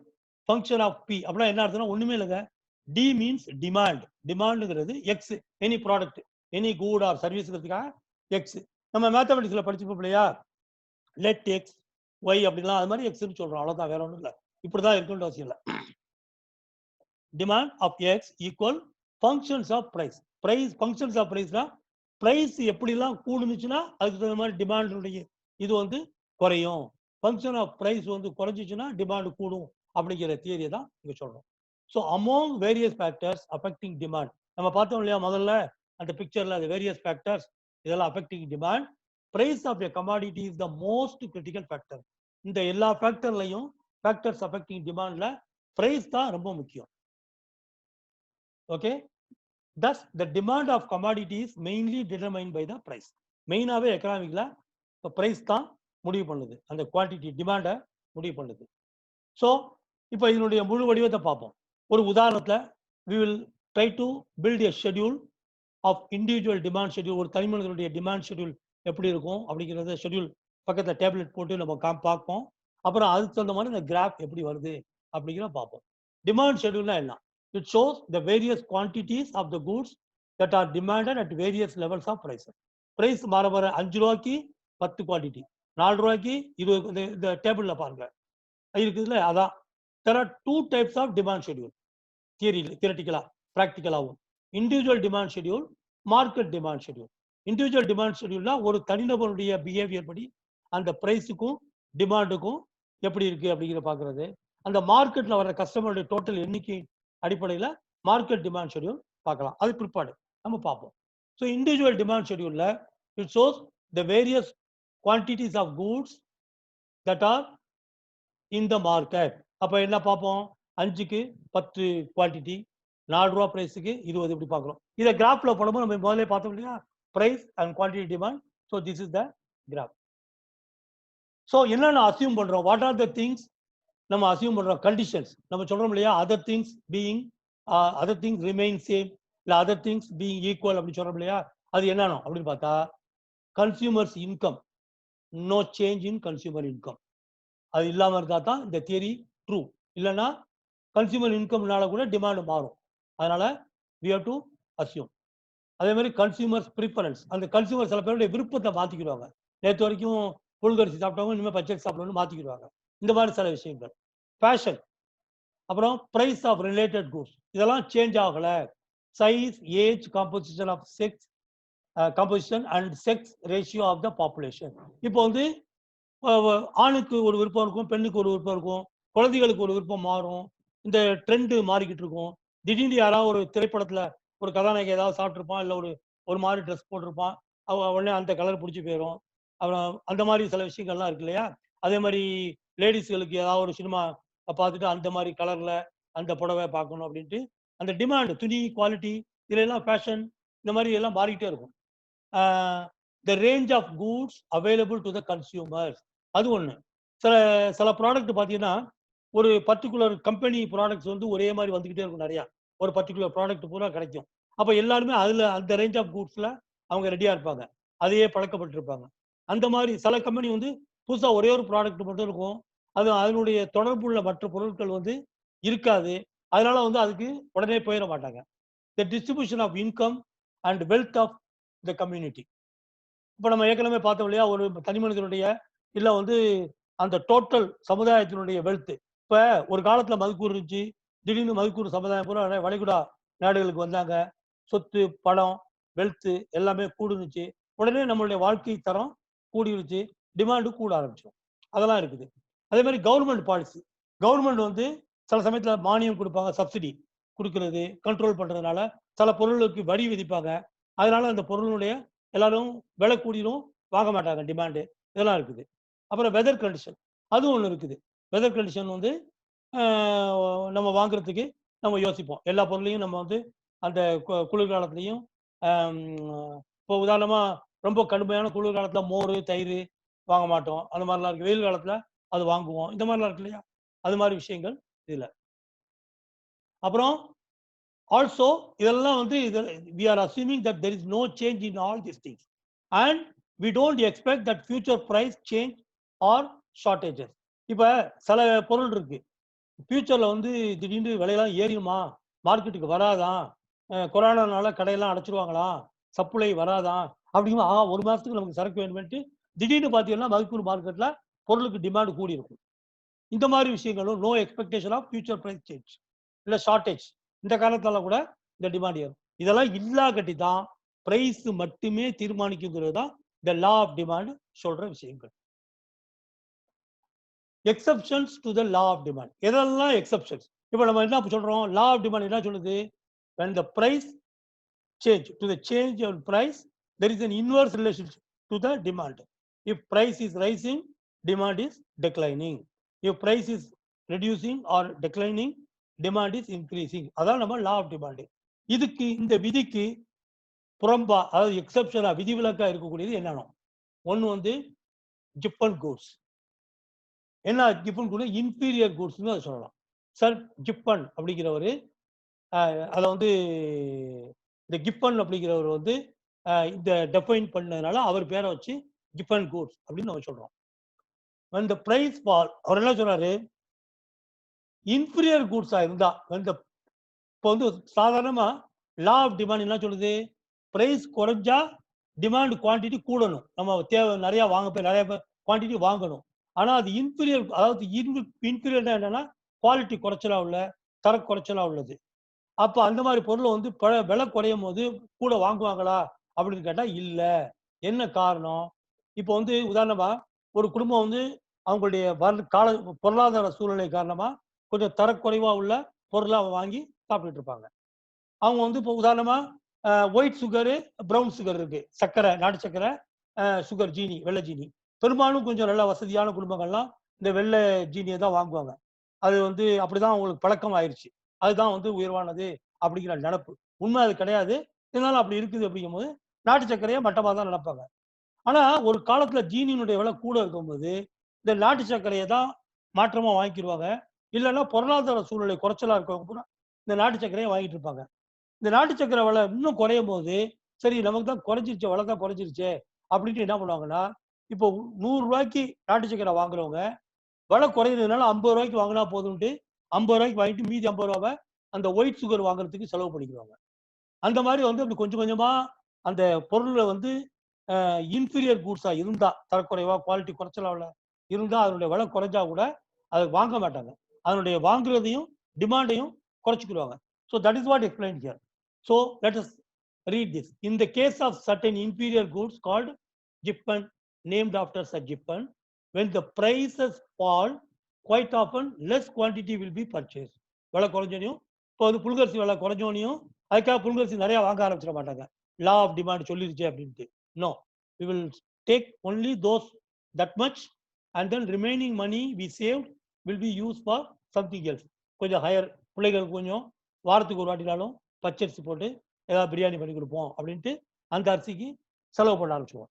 function of p. அப்படின்னா என்ன அர்த்தம்னா ஒண்ணுமே இல்லைங்க. d means demand. டிமாண்டுங்கிறது x, any product, any good or சர்வீஸ்ங்கிறதுக்காக x. நம்ம மேத்தமெட்டிக்ஸ்ல படிச்சிருப்போம் இல்லையா? லெட் எக்ஸ் ஒய் அப்படிலாம் அது மாதிரி எக்ஸ்ன்னு சொல்றோம். அவ்வளவுதான், வேற ஒன்றும் இல்லை. இப்படிதான் இருக்குன்னு அவசியம் இல்லை. Demand of X equal functions of price. Price functions of பிரைஸ்னா பிரைஸ் எப்படிலாம் கூடுனுச்சுன்னா அதுக்கு தகுந்த மாதிரி டிமாண்டுடைய இது வந்து குறையும். ஃபங்க்ஷன் ஆஃப் பிரைஸ் வந்து குறைஞ்சிச்சுன்னா டிமாண்ட் கூடும் அப்படிங்கிற தியரியை தான் இங்க சொல்றோம். So among various factors affecting demand, நம்ம பார்த்தோம் இல்லையா முதல்ல அந்த பிக்சர்ல அந்த வேரியஸ் ஃபேக்டர்ஸ் இதெல்லாம் affecting demand. Price of a commodity is the most critical factor. இந்த எல்லா ஃபேக்டர்லையும் ஃபேக்டர்ஸ் அஃபெக்டிங் டிமாண்ட்ல பிரைஸ் தான் ரொம்ப முக்கியம். Okay, thus the demand of commodity is mainly determined by the price. மெயினாவே எக்கனாமிக்ல பிரைஸ் தான் முடிவு பண்ணுது, அந்த குவான்டிட்டி டிமாண்டை முடிவு பண்ணுது. ஸோ இப்போ இதனுடைய முழு வடிவத்தை பார்ப்போம். ஒரு உதாரணத்துல we will try to build a schedule of individual demand schedule. ஒரு தனி மனிதனுடைய டிமாண்ட் ஷெட்யூல் எப்படி இருக்கும் அப்படிங்கிறத ஷெட்யூல் பக்கத்துல டேப்லெட் போட்டு நம்ம பார்ப்போம். அப்புறம் அதுக்கு தகுந்த மாதிரி இந்த கிராஃப் எப்படி வருது அப்படிங்கிற பார்ப்போம். டிமாண்ட் ஷெட்யூல்னா என்ன? It shows the various quantities of the goods that are demanded at various levels of price. Price மாற மாற 5 ரூபாய்க்கு 10 குவான்டிட்டி, 4 ரூபாய்க்கு 20. இந்த டேபிள்ல பாருங்க இருக்குதுல, அதான். There are two types of demand schedule. தியரிட்டிக்கலா பிராக்டிக்கலாவும் individual demand schedule, market demand schedule. Individual demand ஷெட்யூல்னா ஒரு தனிநபருடைய பிஹேவியர் படி அந்த பிரைஸுக்கும் டிமாண்டுக்கும் எப்படி இருக்கு அப்படிங்கிற பாக்குறது. அந்த மார்க்கெட்ல வர கஸ்டமருடைய டோட்டல் எண்ணிக்கை அடிப்படையில் மார்க்கெட் டிமாண்ட் ஷெட்யூல் பார்க்கலாம். அது பிற்பாடு நம்ம பார்ப்போம். ஸோ இண்டிவிஜுவல் டிமாண்ட் ஷெட்யூல்ல it shows the various quantities of goods that are in the market. அப்போ என்ன பார்ப்போம்? 5க்கு 10 குவான்டிட்டி, 4 ரூபா பிரைஸுக்கு 20 இப்படி பார்க்குறோம். இதை கிராஃப்ல போடும்போது நம்ம முதல்ல பார்த்தோம் இல்லையா, price and quantity demand. So this is the graph. So என்னென்ன அசியூம் பண்றோம்? வாட் ஆர் த திங்ஸ் நம்ம அசியூம் பண்றோம்? கண்டிஷன்ஸ் நம்ம சொல்றோம் இல்லையா, other things being other things remain same, இல்லை அதர் திங்ஸ் பீயிங் ஈக்குவல் அப்படின்னு சொல்றோம் இல்லையா. அது என்னன்னு அப்படின்னு பார்த்தா, consumers income, no change in consumer income. அது இல்லாமல் இருந்தால் தான் இந்த தியரி ட்ரூ. இல்லைன்னா கன்சியூமர் இன்கம்னால கூட டிமாண்ட் மாறும். அதனால we have to assume. அதே மாதிரி கன்சியூமர்ஸ் ப்ரிஃபரன்ஸ், அந்த கன்சியூமர் சில பேருடைய விருப்பத்தை மாத்திக்கிடுவாங்க. நேற்று வரைக்கும் புழுங்கரிசி சாப்பிட்டவங்க இனிமேல் பச்சை சாப்பிடணும்னு மாத்திக்கிடுவாங்க. இந்த மாதிரி சில விஷயங்கள். ஃபேஷன், அப்புறம் பிரைஸ் ஆஃப் ரிலேட்டட் கூட்ஸ், இதெல்லாம் சேஞ்ச் ஆகல. Size, age, composition of sex, composition and sex ratio of the population. இப்போ வந்து ஆணுக்கு ஒரு விருப்பம் இருக்கும், பெண்ணுக்கு ஒரு விருப்பம் இருக்கும், குழந்தைகளுக்கு ஒரு விருப்பம் மாறும். இந்த ட்ரெண்டு மாறிக்கிட்டு இருக்கும். திடீர்னு யாராவது ஒரு திரைப்படத்துல ஒரு கதாநாயகி ஏதாவது சாப்பிட்டுருப்பான், இல்லை ஒரு மாதிரி ட்ரெஸ் போட்டிருப்பான், உடனே அந்த கலர் பிடிச்சி போயிடும். அப்புறம் அந்த மாதிரி சில விஷயங்கள்லாம் இருக்கு இல்லையா. அதே மாதிரி லேடிஸ்களுக்கு ஏதாவது ஒரு சினிமா பார்த்துட்டு அந்த மாதிரி கலர்ல அந்த புடவை பார்க்கணும் அப்படின்ட்டு அந்த டிமாண்ட், துணி குவாலிட்டி, இதெல்லாம் ஃபேஷன், இந்த மாதிரி எல்லாம் மாறிக்கிட்டே இருக்கும். The range of goods available to the consumers, அது ஒன்று. சில ப்ராடக்ட் பார்த்தீங்கன்னா ஒரு பர்டிகுலர் கம்பெனி ப்ராடக்ட்ஸ் வந்து ஒரே மாதிரி வந்துகிட்டே இருக்கும் நிறையா. ஒரு பர்டிகுலர் ப்ராடக்ட் பூரா கிடைக்கும். அப்ப எல்லாருமே அதுல அந்த ரேஞ்ச் ஆஃப் கூட்ஸ்ல அவங்க ரெடியா இருப்பாங்க. அதையே பழக்கப்பட்டிருப்பாங்க. அந்த மாதிரி சில கம்பெனி வந்து புதுசா ஒரே ஒரு ப்ராடக்ட் மட்டும் இருக்கும். அது அதனுடைய தொடர்புள்ள மற்ற பொருட்கள் வந்து இருக்காது. அதனால வந்து அதுக்கு உடனே போயிட மாட்டாங்க. The distribution of income and wealth of the community. இப்ப நம்ம ஏற்கனவே பார்த்தோம் இல்லையா? ஒரு தனி மனிதனுடைய இல்ல வந்து அந்த டோட்டல் சமுதாயத்தினுடைய வெல்த். இப்ப ஒரு காலத்துல மதுக்கூர் இருந்துச்சு. திடீர்னு மதுக்கூர் சமுதாயம் பூரா வளைகுடா நாடுகளுக்கு வந்தாங்க. சொத்து, பணம், வெல்த் எல்லாமே கூடுனுச்சு. உடனே நம்மளுடைய வாழ்க்கை தரம் கூடிருச்சு. டிமாண்டும் கூட ஆரம்பிச்சிடும். அதெல்லாம் இருக்குது. அதே மாதிரி கவர்மெண்ட் பாலிசி. கவர்மெண்ட் வந்து சில சமயத்துல மானியம் கொடுப்பாங்க. சப்சிடி குடுக்கிறது, கண்ட்ரோல் பண்றதுனால சில பொருளுக்கு வரி விதிப்பாங்க. அதனால அந்த பொருளுடைய எல்லாரும் விலை கூடிரும், வாங்க மாட்டாங்க டிமாண்டு. இதெல்லாம் இருக்குது. அப்புறம் வெதர் கண்டிஷன். அதுவும் ஒண்ணு இருக்குது. வெதர் கண்டிஷன் வந்து அ நம்ம வாங்குறதுக்கு நம்ம யோசிப்போம். எல்லா பொருளையும் நம்ம வந்து அந்த குளிர்காலத்திலயும் அம் இப்போ உதாரணமா ரொம்ப கடுமையான குளிர் காலத்துல மோரு, தயிரு வாங்க மாட்டோம். அந்த மாரிலாம் இருக்கு. வெயில் காலத்துல அது வாங்குவோம். இந்த மாரிலாம் இருக்கு இல்லையா? அது மாரி விஷயங்கள் இதுல. அப்புறம் ஆல்சோ இதெல்லாம் வந்து we are assuming that there is no change in all these things and we don't expect that future price change or shortages. இப்ப சில பொருள் இருக்கு. ஃபியூச்சர்ல வந்து திடீர்னு விலையெல்லாம் ஏறிடுமா? மார்க்கெட்டுக்கு வராதாம். கொரோனானால கடையெல்லாம் அடைச்சிருவாங்களாம். சப்ளை வராதாம். அப்படிங்கும்போது 1 மாசத்துக்கு நமக்கு சரக்கு வேணுமேன்ட்டு திடீர்னு பார்த்தீங்கன்னா, மதிப்பூர் மார்க்கெட்ல பொருளுக்கு டிமாண்ட் கூடி இருக்கும். இந்த மாரி விஷயங்களும் no expectation of future price change. இல்ல ஷார்டேஜ். இந்த காலத்தால கூட இந்த டிமாண்ட் ஏறும். இதெல்லாம் இல்லாகட்டி தான் பிரைஸ் மட்டுமே தீர்மானிக்குங்கிறது தான் இந்த லா ஆஃப் டிமாண்ட் சொல்ற விஷயங்கள். Exceptions to the law of demand. எதெல்லாம் எக்ஸெப்ஷன்ஸ்? இப்ப நம்ம என்ன சொல்றோம்? லா ஆஃப் டிமாண்ட் என்ன சொல்லுது? when the price change to the change of price, there is an inverse relationship to the demand. If price is rising, demand is declining. If price is reducing or declining, demand is increasing. அதான் நம்ம லா of demand. இதுக்கு இந்த விதிக்கு புறம்பா அதாவது எக்ஸெப்ஷனா விதிவிலக்கா இருக்கக்கூடியது என்னன்னா, ஒண்ணு வந்து ஜிப்பன் கூட்ஸ். என்ன ஜிப்பன் கூட இன்பீரியர் கூட்ஸ்னு அதை சொல்லலாம். சர் ஜிப்பன் அப்படிங்கிறவரு அதில் வந்து இந்த கிப்பன் அப்படிங்கிறவர் வந்து இந்த டெஃபைன் பண்ணதுனால அவர் பேரை வச்சு கிப்பன் கூட்ஸ் அப்படின்னு நம்ம சொல்றோம். when the price fall அவர் என்ன சொல்றாரு? இன்ஃபீரியர் கூட்ஸா இருந்தா இப்போ வந்து சாதாரணமா லா ஆஃப் டிமாண்ட் என்ன சொல்லுது? பிரைஸ் குறைஞ்சா டிமாண்ட் குவான்டிட்டி கூடணும். நம்ம தேவை நிறைய நிறைய குவான்டிட்டி வாங்கணும். ஆனா அது இன்ஃபீரியர் அதாவது இன்ஃபீரியர்னா என்னன்னா குவாலிட்டி குறைச்சலா உள்ள தர குறைச்சலா உள்ளது. அப்ப அந்த மாதிரி பொருளை வந்து விலை குறையும் போது கூட வாங்குவாங்களா அப்படின்னு கேட்டா இல்ல. என்ன காரணம்? இப்போ வந்து உதாரணமா ஒரு குடும்பம் வந்து அவங்களுடைய பொருளாதார சூழ்நிலை காரணமா கொஞ்சம் தரக்குறைவா உள்ள பொருளா வாங்கி சாப்பிட்டுட்டு இருப்பாங்க. அவங்க வந்து இப்போ உதாரணமா ஒயிட் சுகரு, ப்ரௌன் சுகர் இருக்கு. சர்க்கரை, நாட்டு சர்க்கரை, சுகர் ஜீனி, வெள்ளை ஜீனி. பெரும்பாலும் கொஞ்சம் நல்ல வசதியான குடும்பங்கள்லாம் இந்த வெள்ளை ஜீனியை தான் வாங்குவாங்க. அது வந்து அப்படிதான் அவங்களுக்கு பழக்கம் ஆயிருச்சு. அதுதான் வந்து உயர்வானது அப்படிங்கிற நினப்பு. உண்மை அது கிடையாது. இருந்தாலும் அப்படி இருக்குது அப்படிங்கும்போது நாட்டு சர்க்கரையை மட்டமா தான் நினைப்பாங்க. ஆனா ஒரு காலத்துல ஜீனியினுடைய விலை கூட இருக்கும்போது இந்த நாட்டு சர்க்கரையை தான் மாற்றமா வாங்கிக்கிடுவாங்க. இல்லைன்னா பொருளாதார சூழ்நிலை குறைச்சலா இருக்கவங்க பூரா இந்த நாட்டு சர்க்கரையை வாங்கிட்டு இருப்பாங்க. இந்த நாட்டு சர்க்கரை விலை இன்னும் குறையும் போது சரி நமக்கு தான் குறைஞ்சிருச்சு, விலை தான் குறைஞ்சிருச்சே அப்படின்ட்டு என்ன பண்ணுவாங்கன்னா, இப்போ ரூ. 100 நாட்டு சர்க்கரை வாங்குறவங்க விலை குறையிறதுனால ரூ. 50 வாங்கினா போதும்ட்டு ரூ. 50 வாங்கிட்டு மீதி ரூ. 50 அந்த ஒயிட் சுகர் வாங்குறதுக்கு செலவு பண்ணிக்குவாங்க. அந்த மாதிரி வந்து அப்படி கொஞ்சம் கொஞ்சமா அந்த பொருள்ல வந்து இன்ஃபீரியர் கூட்ஸா இருந்தா தரக்குறைவா குவாலிட்டி குறைச்சலா இருந்தா அதனுடைய விலை குறைஞ்சா கூட அதை வாங்க மாட்டாங்க. அதனுடைய வாங்குறதையும் டிமாண்டையும் குறைச்சிக்கிடுவாங்க. So that is what explain here. So let us read this. In the case of certain inferior goods called Gippen, named after Sir Gippen, when the prices fall, quite often less quantity will be purchased. விலை குறைஞ்சோனையும் இப்போ வந்து புல்கரிசி விலை குறைஞ்சோனையும் அதுக்காக புல்கரிசி நிறைய வாங்க ஆரம்பிச்சிட மாட்டாங்க. லா of demand சொல்லிருச்சு அப்படின்ட்டு. No, we will take only those that much and then remaining money we saved will be used for something else. கொஞ்சம் ஹையர் பிள்ளைகளுக்கு கொஞ்சம் வாரத்துக்கு ஒரு வாட்டினாலும் பச்சரிசி போட்டு ஏதாவது பிரியாணி பண்ணி கொடுப்போம் அப்படின்ட்டு அந்த அரிசிக்கு செலவு பண்ண ஆரம்பிச்சுவோம்.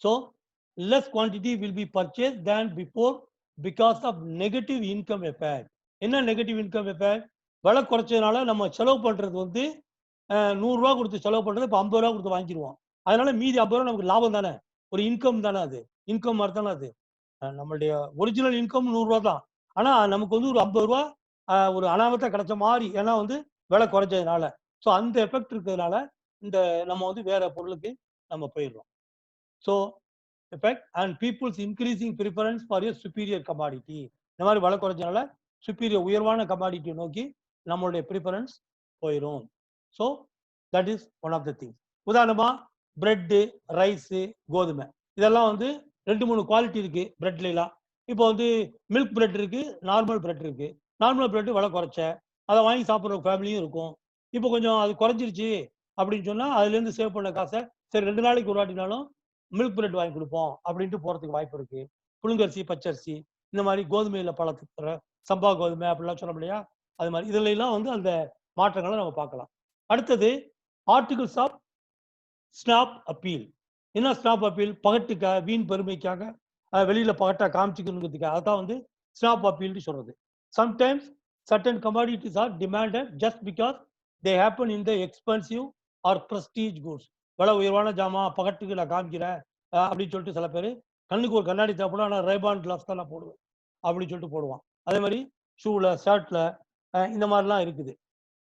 So less quantity will be purchase than before because of negative income effect. என்ன நெகட்டிவ் இன்கம் எஃபெக்ட்? விலை குறைச்சதுனால நம்ம செலவு பண்றது வந்து 100 ரூபா கொடுத்து செலவு பண்றது இப்போ 50 ரூபா கொடுத்து வாங்கிடுவோம். அதனால மீதி 50 ரூபா நமக்கு லாபம் தானே, ஒரு இன்கம் தானே, அது இன்கம் மாதிரி தானே அது. நம்மளுடைய ஒரிஜினல் இன்கம் 100 ரூபா தான். ஆனா நமக்கு வந்து ஒரு 50 ரூபா ஒரு அனாமத்தா கிடைச்ச மாதிரி, ஏன்னா வந்து விலை குறைச்சதுனால. ஸோ அந்த எஃபெக்ட் இருக்கிறதுனால இந்த நம்ம வந்து வேற பொருளுக்கு நம்ம போயிடுறோம். So effect and people's increasing preference for a superior commodity. இந்த மாதிரி விலை குறைச்சனால சுப்பீரியர் உயர்வான கமாடிட்டியை நோக்கி நம்மளுடைய ப்ரிஃபரன்ஸ் போயிடும். So that is one of the things. உதாரணமா பிரெட்டு, ரைஸு, கோதுமை, இதெல்லாம் வந்து 2-3 குவாலிட்டி இருக்கு பிரெட்லாம். இப்போ வந்து மில்க் பிரெட் இருக்கு, நார்மல் பிரெட் இருக்கு. நார்மல் பிரெட் விலை குறைச்ச, அதை வாங்கி சாப்பிட்ற ஃபேமிலியும் இருக்கும். இப்போ கொஞ்சம் அது குறைஞ்சிருச்சு அப்படின்னு சொன்னா அதுலேருந்து சேவ் பண்ண காசை சரி 2 நாளைக்கு ஒரு வாட்டினாலும் மில்க் பிரெட் வாங்கி கொடுப்போம் அப்படின்ட்டு போறதுக்கு வாய்ப்பு இருக்கு. புழுங்கரிசி, பச்சரிசி, இந்த மாதிரி கோதுமையில பழத்துக்கு சம்பா கோதுமை அப்படிலாம் சொல்ல இல்லையா, அது மாதிரி இதுல எல்லாம் வந்து அந்த மாற்றங்களை நம்ம பார்க்கலாம். அடுத்தது ஆர்டிகிள்ஸ் ஆஃப் ஸ்னாப் அப்பீல். என்ன ஸ்னாப் அப்பீல்? பகட்டுக்காக, வீண் பெருமைக்காக, வெளியில பகட்டா காமிச்சுக்கணுங்கிறதுக்காக, அதான் வந்து ஸ்னாப் அப்பீல்னு சொல்றது. Sometimes certain commodities are demanded just because they happen in the expensive or prestige goods. விலை உயர்வான ஜாமான் பகட்டுக்கு நான் காமிக்கிறேன் அப்படின்னு சொல்லிட்டு சில பேர் கண்ணுக்கு ஒரு கண்ணாடி தேவைப்படும், ஆனால் ரேபான் கிளாஸ் தான் நான் போடுவேன் அப்படின்னு சொல்லிட்டு போடுவான். அதே மாதிரி ஷூல, ஷர்ட்ல இந்த மாதிரிலாம் இருக்குது.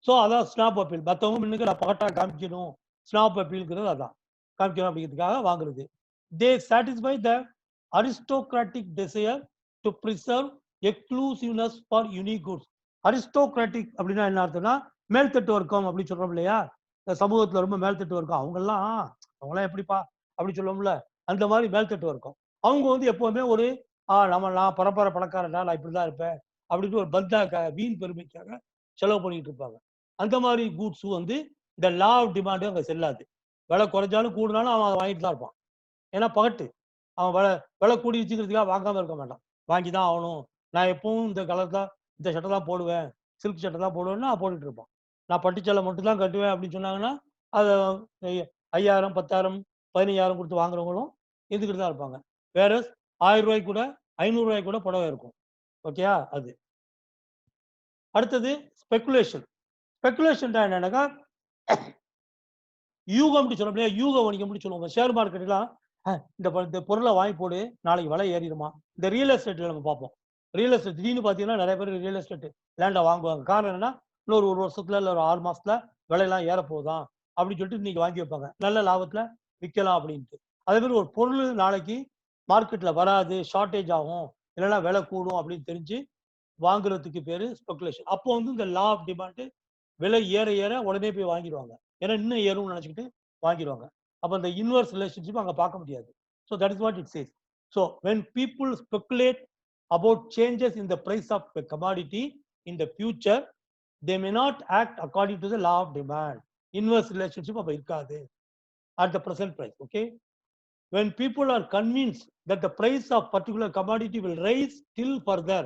ஸோ அதான் ஸ்னாப் அப்பீல். மற்றவங்க முன்னுக்கு நான் பகட்டா காமிக்கணும், ஸ்னாப் அப்பீல்ங்கிறது அதான் காமிக்கணும் அப்படிங்கிறதுக்காக வாங்குறது. They satisfy the aristocratic desire to preserve exclusiveness for unique goods. Aristocratic அப்படின்னா என்ன அர்த்தம்னா மேல்தட்டு வர்க்கம் அப்படின்னு சொல்றோம் இல்லையா, இந்த சமூகத்துல ரொம்ப மேல்தட்டு வர்க்கம் அவங்களாம் எப்படிப்பா அப்படி சொல்லுவோம்ல, அந்த மாதிரி மேல்தட்டு வர்க்கம். அவங்க வந்து எப்பவுமே ஒரு நான் பரம்பரை பணக்காரனா, நான் இப்படிதான் இருப்பேன் அப்படின்னு ஒரு பந்தாக்க வீண் பெருமைக்காக செலவு பண்ணிட்டு இருப்பாங்க. அந்த மாதிரி கூட்ஸ் வந்து இந்த லா ஆஃப் டிமாண்டு அங்கே செல்லாது. விலை குறைஞ்சாலும் கூடுனாலும் அவன் வாங்கிட்டு தான் இருப்பான். ஏன்னா பகட்டு, அவன் விலை கூடி வச்சுக்கிறதுக்காக வாங்காம இருக்க மாட்டான், வாங்கி தான் ஆகணும். நான் எப்பவும் இந்த கலர் தான், இந்த சட்டை தான் போடுவேன், சில்க் சட்டை தான் போடுவேன்னா போட்டுட்டு இருப்பான். நான் பட்டுச்சேலை மட்டும் தான் கட்டுவேன் அப்படின்னு சொன்னாங்கன்னா அதை 5000, 10,000, 15,000 கொடுத்து வாங்குறவங்களும் இருந்துக்கிட்டு தான் இருப்பாங்க. வேற 1000 ரூபாய்க்கு கூட 500 ரூபாய்க்கு கூட புடவை இருக்கும். ஓகேயா? அது அடுத்தது ஸ்பெகுலேஷன். ஸ்பெகுலேஷன் என்னன்னாக்கா யூகம் சொல்ல முடியாது, யூக வணிகம் சொல்லுவாங்க. ஷேர் மார்க்கெட்லாம் இந்த பொருளை வாங்கி போடு, நாளைக்கு விலை ஏறிடுமா. இந்த ரியல் எஸ்டேட்ல நம்ம பார்ப்போம். ரியல் எஸ்டேட் திடீர்னு பார்த்தீங்கன்னா நிறைய பேர் ரியல் எஸ்டேட் லேண்டை வாங்குவாங்க. காரணம் என்னன்னா இன்னொரு 1 வருஷத்துல இல்லை ஒரு 6 மாசத்துல விலையெல்லாம் ஏறப்போகுதான் அப்படின்னு சொல்லிட்டு இன்னைக்கு வாங்கி வைப்பாங்க, நல்ல லாபத்துல விற்கலாம் அப்படின்ட்டு. அதே மாதிரி ஒரு பொருள் நாளைக்கு மார்க்கெட்ல வராது, ஷார்டேஜ் ஆகும், இல்லைன்னா விலை கூடும் அப்படின்னு தெரிஞ்சு வாங்குறதுக்கு பேரு ஸ்பெகுலேஷன். அப்போ வந்து இந்த லா ஆஃப் டிமாண்ட் விலை ஏற ஏற உடனே போய் வாங்கிடுவாங்க, ஏன்னா இன்னும் ஏறும்னு நினைச்சுக்கிட்டு வாங்கிடுவாங்க. அப்போ அந்த இன்வர்ஸ் ரிலேஷன்ஷிப் அங்கே பார்க்க முடியாது. So that is what it chase. So when people speculate about changes in the price of a commodity in the future, they may not act according to the law of demand. Inverse relationship அப்ப இருக்காது at the present price. Okay, when people are convinced that the price of particular commodity will rise still further,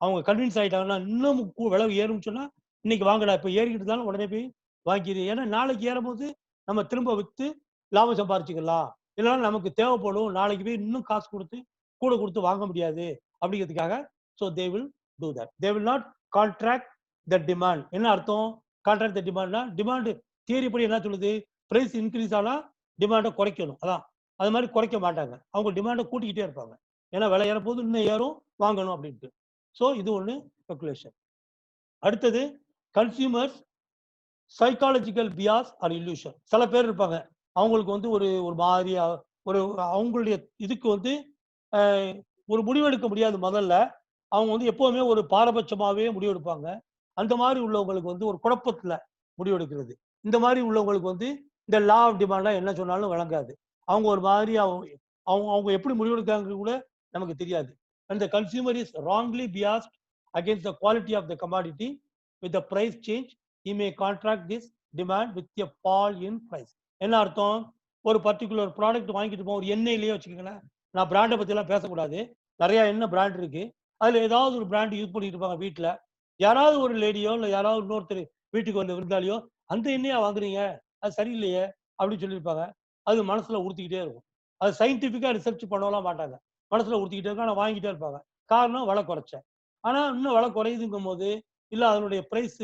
அவங்க convince ஆயிட்டாங்கன்னா இன்னும் விலை ஏறும்னு சொன்னா இன்னைக்கு வாங்கடா, இப்ப ஏறிக்கிட்டு இருந்தாலும் உடனே போய் வாங்கிடு, ஏன்னா நாளைக்கு ஏறும்போது நம்ம திரும்ப விற்று லாபம் சம்பாரிச்சுக்கலாம், இல்லைன்னா நமக்கு தேவைப்படும், நாளைக்கு போய் இன்னும் காசு கொடுத்து கூட கொடுத்து வாங்க முடியாது அப்படிங்கிறதுக்காக. So they will do that. They will not contract the demand. என்ன அர்த்தம் கான்ட்ராக்ட் த டிமாண்ட்னா? டிமாண்ட் தியரி படி என்ன சொல்லுது, பிரைஸ் இன்க்ரீஸ் ஆனா டிமாண்டை குறைக்கணும், அதான். அது மாதிரி குறைக்க மாட்டாங்க, அவங்க டிமாண்டை கூட்டிக்கிட்டே இருப்பாங்க, ஏன்னா விலை ஏற போது இன்னும் ஏறும், வாங்கணும் அப்படின்ட்டு. ஸோ இது ஒன்று ஸ்பெகுலேஷன். அடுத்தது consumers psychological bias or illusion. சில பேர் இருப்பாங்க, அவங்களுக்கு வந்து ஒரு மாதிரி ஒரு அவங்களுடைய இதுக்கு வந்து ஒரு முடிவெடுக்க முடியாது. முதல்ல அவங்க வந்து எப்பவுமே ஒரு பாரபட்சமாவே முடிவெடுப்பாங்க. அந்த மாதிரி உள்ளவங்களுக்கு வந்து ஒரு குழப்பத்துல முடிவெடுக்கிறது. இந்த மாதிரி உள்ளவங்களுக்கு வந்து இந்த லா ஆஃப் டிமாண்டா என்ன சொன்னாலும் விளங்காது. அவங்க ஒரு மாதிரி அவங்க எப்படி முடிவெடுக்காங்க கூட நமக்கு தெரியாது. And the consumer is wrongly biased against the quality of the commodity. With the price change, he may contract this demand with a fall in price. என்ன அர்த்தம்? ஒரு பர்டிகுலர் ப்ராடக்ட் வாங்கிட்டு போவோம், ஒரு எண்ணெயிலேயே வச்சுக்கோங்களேன், நான் பிராண்டை பற்றிலாம் பேசக்கூடாது, நிறைய என்ன பிராண்ட் இருக்கு, அதில் ஏதாவது ஒரு பிராண்ட் யூஸ் பண்ணிட்டு இருப்பாங்க வீட்டில். யாராவது ஒரு லேடியோ இல்லை யாராவது இன்னொருத்தர் வீட்டுக்கு வந்து விருந்தாளியோ அந்த எண்ணெயா வாங்குறீங்க, அது சரியில்லையே அப்படின்னு சொல்லியிருப்பாங்க. அது மனசுல உறுத்திக்கிட்டே இருக்கும். அது சயின்டிஃபிக்காக ரிசர்ச் பண்ணலாம் மாட்டாங்க, மனசுல உறுத்திக்கிட்டே இருக்கும், ஆனால் வாங்கிட்டே இருப்பாங்க. காரணம் விலை குறைச்சேன். ஆனா இன்னும் விலை குறையுதுங்கும் போது இல்ல அதனுடைய பிரைஸ்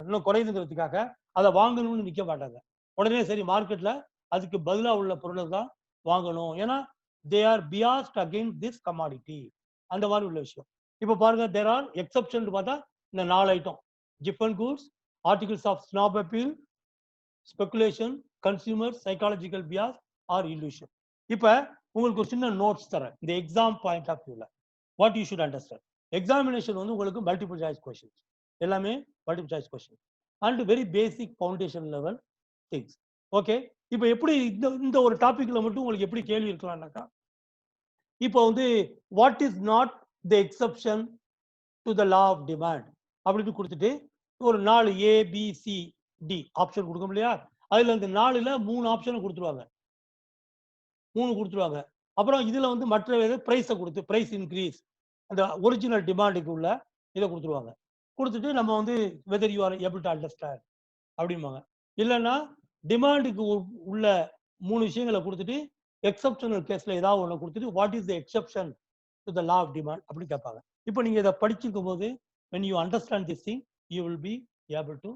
இன்னும் குறையுதுங்கிறதுக்காக அதை வாங்கணும்னு நிக்க மாட்டாங்க. உடனே சரி மார்க்கெட்ல அதுக்கு பதிலா உள்ள பொருளை தான் வாங்கணும். ஏன்னா they are biased against this commodity. அந்த மாதிரி உள்ள விஷயம். இப்ப பாருங்க தேர் ஆர் எக்ஸப்ஷன் பார்த்தா இந்த 4 item. Different goods, articles of snob appeal, speculation, consumer, psychological bias or illusion. இப்ப உங்களுக்கு ஒரு சின்ன நோட்ஸ் தரேன். இந்த எக்ஸாம் பாயிண்ட் ஆஃப் வியூல what you should understand. Examination வந்து உங்களுக்கு மல்டிபிள் சாய்ஸ் கொஸ்டின்ஸ், எல்லாமே multiple choice question and very basic foundation level things. Okay, இப்போ எப்படி இந்த இந்த ஒரு டாபிக்ல மட்டும் உங்களுக்கு எப்படி கேள்வி இருக்கலாம்னாக்கா, இப்போ வந்து what is not the exception to the law of demand அப்படின்னு கொடுத்துட்டு ஒரு 4 ABCD ஆப்ஷன் கொடுக்க இல்லையா, அதுல இந்த 4ல 3 ஆப்ஷன் கொடுத்துருவாங்க, 3 கொடுத்துருவாங்க. அப்புறம் இதுல வந்து மற்ற பிரைஸை கொடுத்து பிரைஸ் இன்க்ரீஸ் அந்த ஒரிஜினல் டிமாண்டுக்கு உள்ள இதை கொடுத்துருவாங்க. கொடுத்துட்டு நம்ம வந்து whether you are able to understand அப்படிம்பாங்க. இல்லைன்னா டிமாண்டுக்கு உள்ள 3 விஷயங்களை கொடுத்துட்டு எக்ஸப்ஷனல் கேஸ்ல ஏதாவது ஒன்று கொடுத்துட்டு what is the exception to the law of demand அப்படி கேட்பாங்க. இப்போ நீங்க இதை படிச்சிருக்கும் போது when you understand this thing you will be able to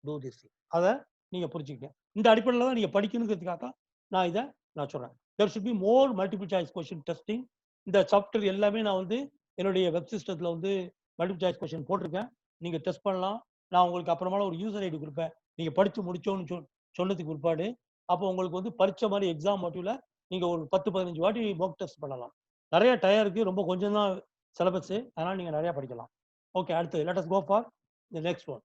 do this thing. அதை நீங்க புரிஞ்சுக்கிட்டேன். இந்த அடிப்படையில் தான் நீங்க படிக்கணுங்கிறதுக்காக நான் சொல்றேன். there should be more multiple choice question testing. இந்த சாப்டர் எல்லாமே நான் வந்து என்னுடைய வெப் சிஸ்டத்துல வந்து மல்டிபிள் சாய்ஸ் கொஸ்டின் போட்டிருக்கேன். நீங்க டெஸ்ட் பண்ணலாம். நான் உங்களுக்கு அப்புறமா ஒரு யூசர் ஐடி கொடுப்பேன். நீங்க படிச்சு முடிச்சோன்னு சொன்னதுக்கு பிற்பாடு அப்போ உங்களுக்கு வந்து பரீட்சை மாதிரி எக்ஸாம் மட்டும் நீங்க ஒரு 10-15 வாட்டி மோக் டெஸ்ட் பண்ணலாம். நிறைய டயருக்கு ரொம்ப கொஞ்சம் தான் சிலபஸ், அதனால நீங்க நிறைய படிக்கலாம். ஓகே, அடுத்து let us go for the next one.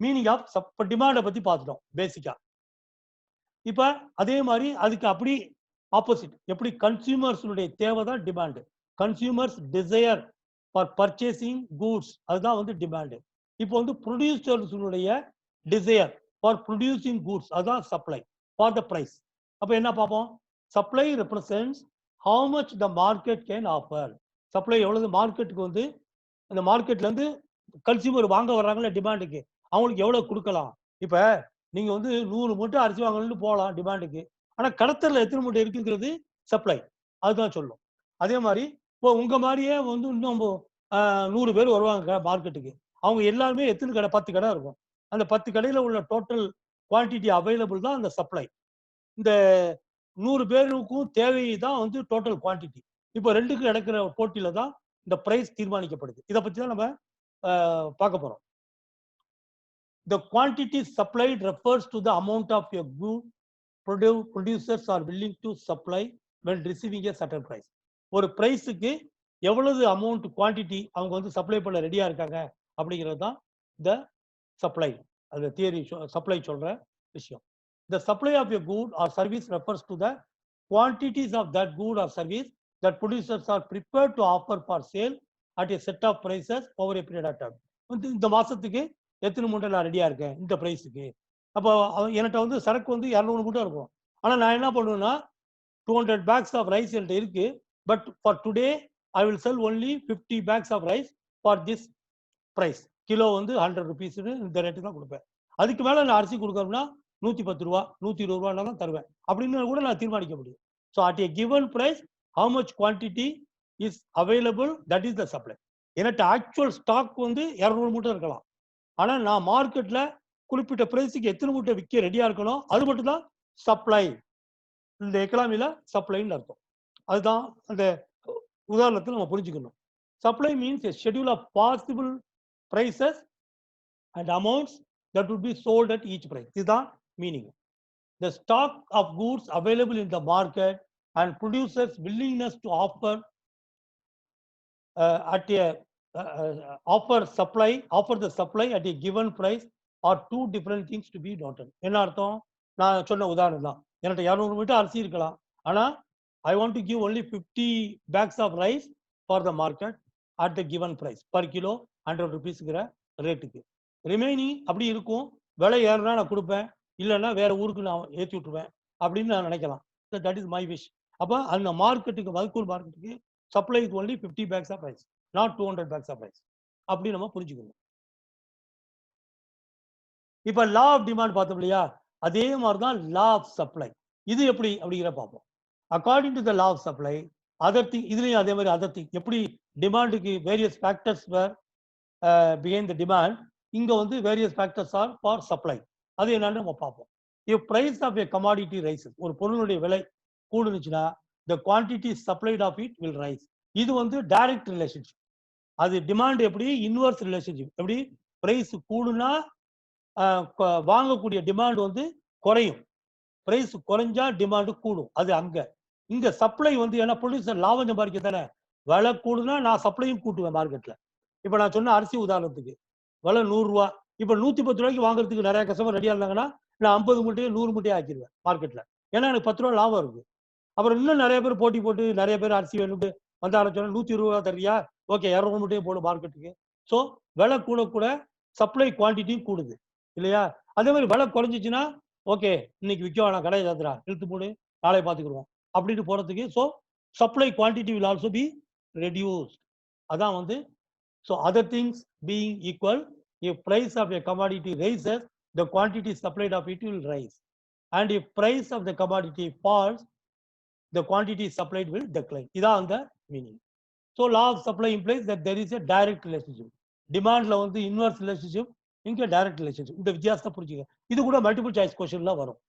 Meaning of டிமாண்டை பத்தி பார்த்துட்டோம் பேசிக்கா. இப்ப அதே மாதிரி அதுக்கு அப்படி ஆப்போசிட் எப்படி கன்சியூமர்ஸுடைய தேவை தான் demand. Consumers desire for purchasing goods அதுதான் வந்து டிமாண்ட். இப்போ வந்து ப்ரொடியூசர்ஸுடைய டிசையர் ஃபார் ப்ரொடியூசிங் கூட்ஸ் அதுதான் சப்ளை ஃபார் த பிரைஸ். அப்போ என்ன பார்ப்போம், supply represents how much the market can offer. Supply எவ்வளவு மார்க்கெட்டுக்கு வந்து அந்த மார்க்கெட்ல இருந்து கன்சியூமர் வாங்க வர்றாங்களே டிமாண்டுக்கு அவங்களுக்கு எவ்வளவு கொடுக்கலாம். இப்ப நீங்க வந்து 100 மூட்டை அரிசி வாங்கணும்னு போகலாம் டிமாண்டுக்கு, ஆனா கடத்தல எத்தனை மூட்டை இருக்குங்கிறது சப்ளை அதுதான் சொல்லும். அதே மாதிரி இப்போ உங்க மாதிரியே வந்து இன்னும் 100 பேர் வருவாங்க மார்க்கெட்டுக்கு, அவங்க எல்லாருமே எத்தனை கடை 10 கடை இருக்கும், அந்த 10 கடையில உள்ள டோட்டல் குவான்டிட்டி அவைலபிள் தான் அந்த சப்ளை. இந்த 100 பேருக்கும் தேவை தான் வந்து டோட்டல் குவான்டிட்டி. இப்போ ரெண்டுக்கும் நடக்கிற போட்டியில தான் இந்த பிரைஸ் தீர்மானிக்கப்படுது. இதை பத்தி தான் நம்ம பார்க்க போறோம். The quantity supplied refers to the amount of a good producers are willing to supply when receiving a certain price. ஒரு பிரைஸுக்கு எவ்வளவு அமௌண்ட் குவான்டிட்டி அவங்க வந்து சப்ளை பண்ண ரெடியா இருக்காங்க அப்படிங்கிறது தான் இந்த சப்ளை. அந்த தியரி சப்ளை சொல்ற விஷயம். The supply of a good or service refers to the quantities of that good or service that producers are prepared to offer for sale at a set of prices over a period of time. இந்த மாசத்துக்கு எத்தனை மூட்டை நான் ரெடியா இருக்கேன் இந்த பிரைஸுக்கு. அப்போ என்கிட்ட வந்து சரக்கு வந்து 200 மூட்டை இருக்கும், ஆனா நான் என்ன பண்ணுவேன்னா 200 bags ஆஃப் ரைஸ் என்கிட்ட இருக்கு, but for today I will sell only 50 bags of rice for this price. Kilo வந்து 100 rupees இந்த ரேட்டு தான் கொடுப்பேன். அதுக்கு மேல நான் அரிசி கொடுக்கணும்னா 110 ரூபா 120 ரூபா தான் தருவேன் அப்படின்னு கூட நான் தீர்மானிக்க முடியும். So at a given price how much quantity is available that is the supply. எனக்கு ஆக்சுவல் ஸ்டாக் வந்து 200 மூட்டை இருக்கலாம், ஆனா நான் மார்க்கெட்ல குறிப்பிட்ட பிரைஸுக்கு எத்தனை மூட்டை விற்க ரெடியா இருக்கணும் அது மட்டும் தான் சப்ளை. இந்த எக்கனாமில சப்ளைன்னு அர்த்தம். அதுதான் அந்த உதாரணத்தில் நம்ம புரிஞ்சுக்கணும். Supply means a schedule of possible prices and amounts that would be sold at each price. இதுதான் meaning. The stock of goods available in the market and producers willingness to offer at a offer the supply at a given price are two different things to be noted. என்ன அர்த்தம், நான் சொன்ன உதாரணம் தான். என்கிட்ட 200 metre அரிசி இருக்கலாம், ஆனா I want to give only 50 bags of rice for the market at the given price per kilo 100 rupeesங்கிற ரேட்டுக்கு. ரிமைனிங் அப்படி இருக்கும், விலை ஏறுனா நான் கொடுப்பேன், இல்லைன்னா வேற ஊருக்கு நான் ஏற்றி விட்டுருவேன் அப்படின்னு நான் நினைக்கலாம். That is my wish. அப்போ அந்த மார்க்கெட்டுக்கு மதுக்கூர் மார்க்கெட்டுக்கு சப்ளைக்கு only 50 bags of rice, not 200 bags of rice அப்படி நம்ம புரிஞ்சுக்கணும். இப்ப லா ஆஃப் டிமாண்ட் பார்த்தோம் இல்லையா, அதே மாதிரிதான் லா ஆஃப் சப்ளை. இது எப்படி அப்படிங்கிற பார்ப்போம். According to the law of supply other thing இதுலயும் அதே மாதிரி அதர் திங் எப்படி டிமாண்டுக்கு various factors were behind the demand, இங்க வந்து various factors are for supply. அது என்னன்னு நம்ம பார்ப்போம். If price of a commodity rises, ஒரு பொருளுடைய விலை கூடுனுச்சுன்னா the quantity supplied of it will rise. இது வந்து டைரக்ட் ரிலேஷன்ஷிப். அது டிமாண்ட் எப்படி இன்வர்ஸ் ரிலேஷன்ஷிப். எப்படி பிரைஸ் கூடுனா வாங்கக்கூடிய டிமாண்ட் வந்து குறையும், பிரைஸ் குறைஞ்சா டிமாண்ட் கூடும். அது அங்க. இங்க சப்ளை வந்து ஏன்னா ப்ரொடியூசர் லாபம் சம்பாதிக்க தானே, விலை கூடுனா நான் சப்ளையும் கூட்டுவேன் மார்க்கெட்ல. இப்ப நான் சொன்ன அரிசி உதாரணத்துக்கு விலை 100 ரூபா, இப்ப 110 ரூபாய்க்கு வாங்குறதுக்கு நிறைய கஸ்டமர் ரெடியா இருந்தாங்கன்னா நான் 50 மூட்டையும் 100 மூட்டையும் ஆக்கிடுவேன் மார்க்கெட்ல. ஏன்னா எனக்கு 10 ரூபா லாபம் இருக்கு. அப்புறம் இன்னும் நிறைய பேர் போட்டி போட்டு நிறைய பேர் அரிசி வேணும்ட்டு வந்து ஆரம்பிச்சோன்னா 120 ரூபா தரியா, ஓகே 200 மூட்டையும் போடும் மார்க்கெட்டுக்கு. ஸோ விலை கூட கூட சப்ளை குவான்டிட்டியும் கூடுது இல்லையா? அதே மாதிரி விலை குறைஞ்சிச்சுன்னா ஓகே இன்னைக்கு விற்க வேணாம், கடையை சாத்துறா, இழுத்து போடு, நாளை பார்த்துக்குருவோம் அப்படின்னு போறதுக்கு. So supply quantity will also be reduced. அதான் வந்து so other things being equal, if price of a commodity rises, the quantity supplied of it will rise, and if price of the commodity falls, the quantity supplied will decline. இதான் அந்த meaning. So law of supply implies that there is a direct relationship. டிமாண்ட்ல வந்து inverse relationship, இங்க direct relationship. இந்த வித்தியாசத்தை புரிஞ்சுக்க. இது கூட multiple choice கொஸ்டின்ல வரும்.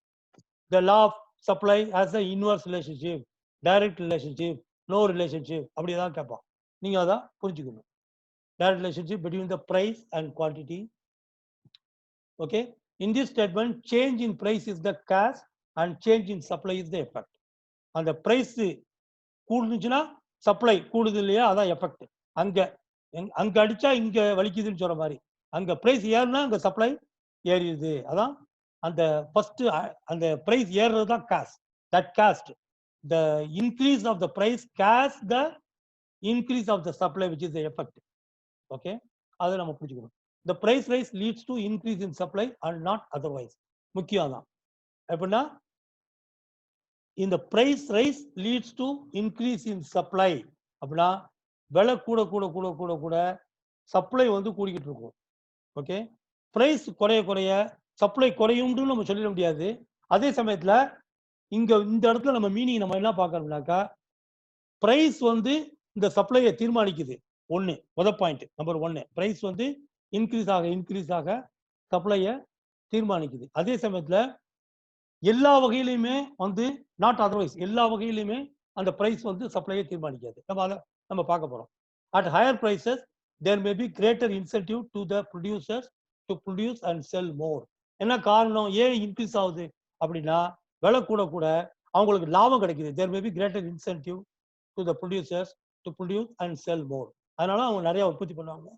The law of supply has a inverse relationship, direct relationship, no relationship, அப்படிதான் கேட்பான். நீங்க அதான் புரிஞ்சுக்கணும். Direct relationship between the price and quantity. Okay. In this statement, change in price is the cause and change in supply is the effect. அந்த price கூடுனுச்சுன்னா supply கூடுது இல்லையா, அதான் effect. அங்க அடிச்சா இங்க வலிக்குதுன்னு சொல்ற மாதிரி, அங்க பிரைஸ் ஏறுனா அங்க சப்ளை ஏறிடுது. அதான் அந்த ஃபர்ஸ்ட் அந்த பிரைஸ் ஏறுறது தான் cost. That cost the increase of the price caused the increase of the supply, which is the effect. Okay, அதை நம்ம புரிஞ்சுக்கணும். The price rise leads to increase in supply and not otherwise. முக்கியம் தான். எப்படின்னா இந்த price rise leads to increase in supply அப்படின்னா விலை கூட கூட கூட கூட கூட சப்ளை வந்து கூடிக்கிட்டு இருக்கும். ஓகே, பிரைஸ் குறைய குறைய சப்ளை குறையும்னு நம்ம சொல்லிட முடியாது. அதே சமயத்துல இங்க இந்த இடத்துல நம்ம மீனிங் நம்ம என்ன பார்க்கறோம்னாக்கா, பிரைஸ் வந்து இந்த சப்ளையை தீர்மானிக்குது. ஒன்னு பாயிண்ட் நம்பர் 1, பிரைஸ் வந்து இன்க்ரீஸ் ஆக சப்ளையை தீர்மானிக்குது. அதே சமயத்துல எல்லா வகையிலுமே வந்து நாட் அதர்வைஸ், எல்லா வகையிலுமே அந்த பிரைஸ் வந்து சப்ளையை தீர்மானிக்காது. நம்ம அதை நம்ம பார்க்க போறோம். At higher prices there may be greater incentive to the producers to produce and sell more. என்ன காரணம், ஏன் இன்க்ரீஸ் ஆகுது அப்படின்னா விலை கூட கூட அவங்களுக்கு லாபம் கிடைக்குது. There may be greater incentive to the producers to produce and sell more. அதனால அவங்க நிறைய உற்பத்தி பண்ணுவாங்க.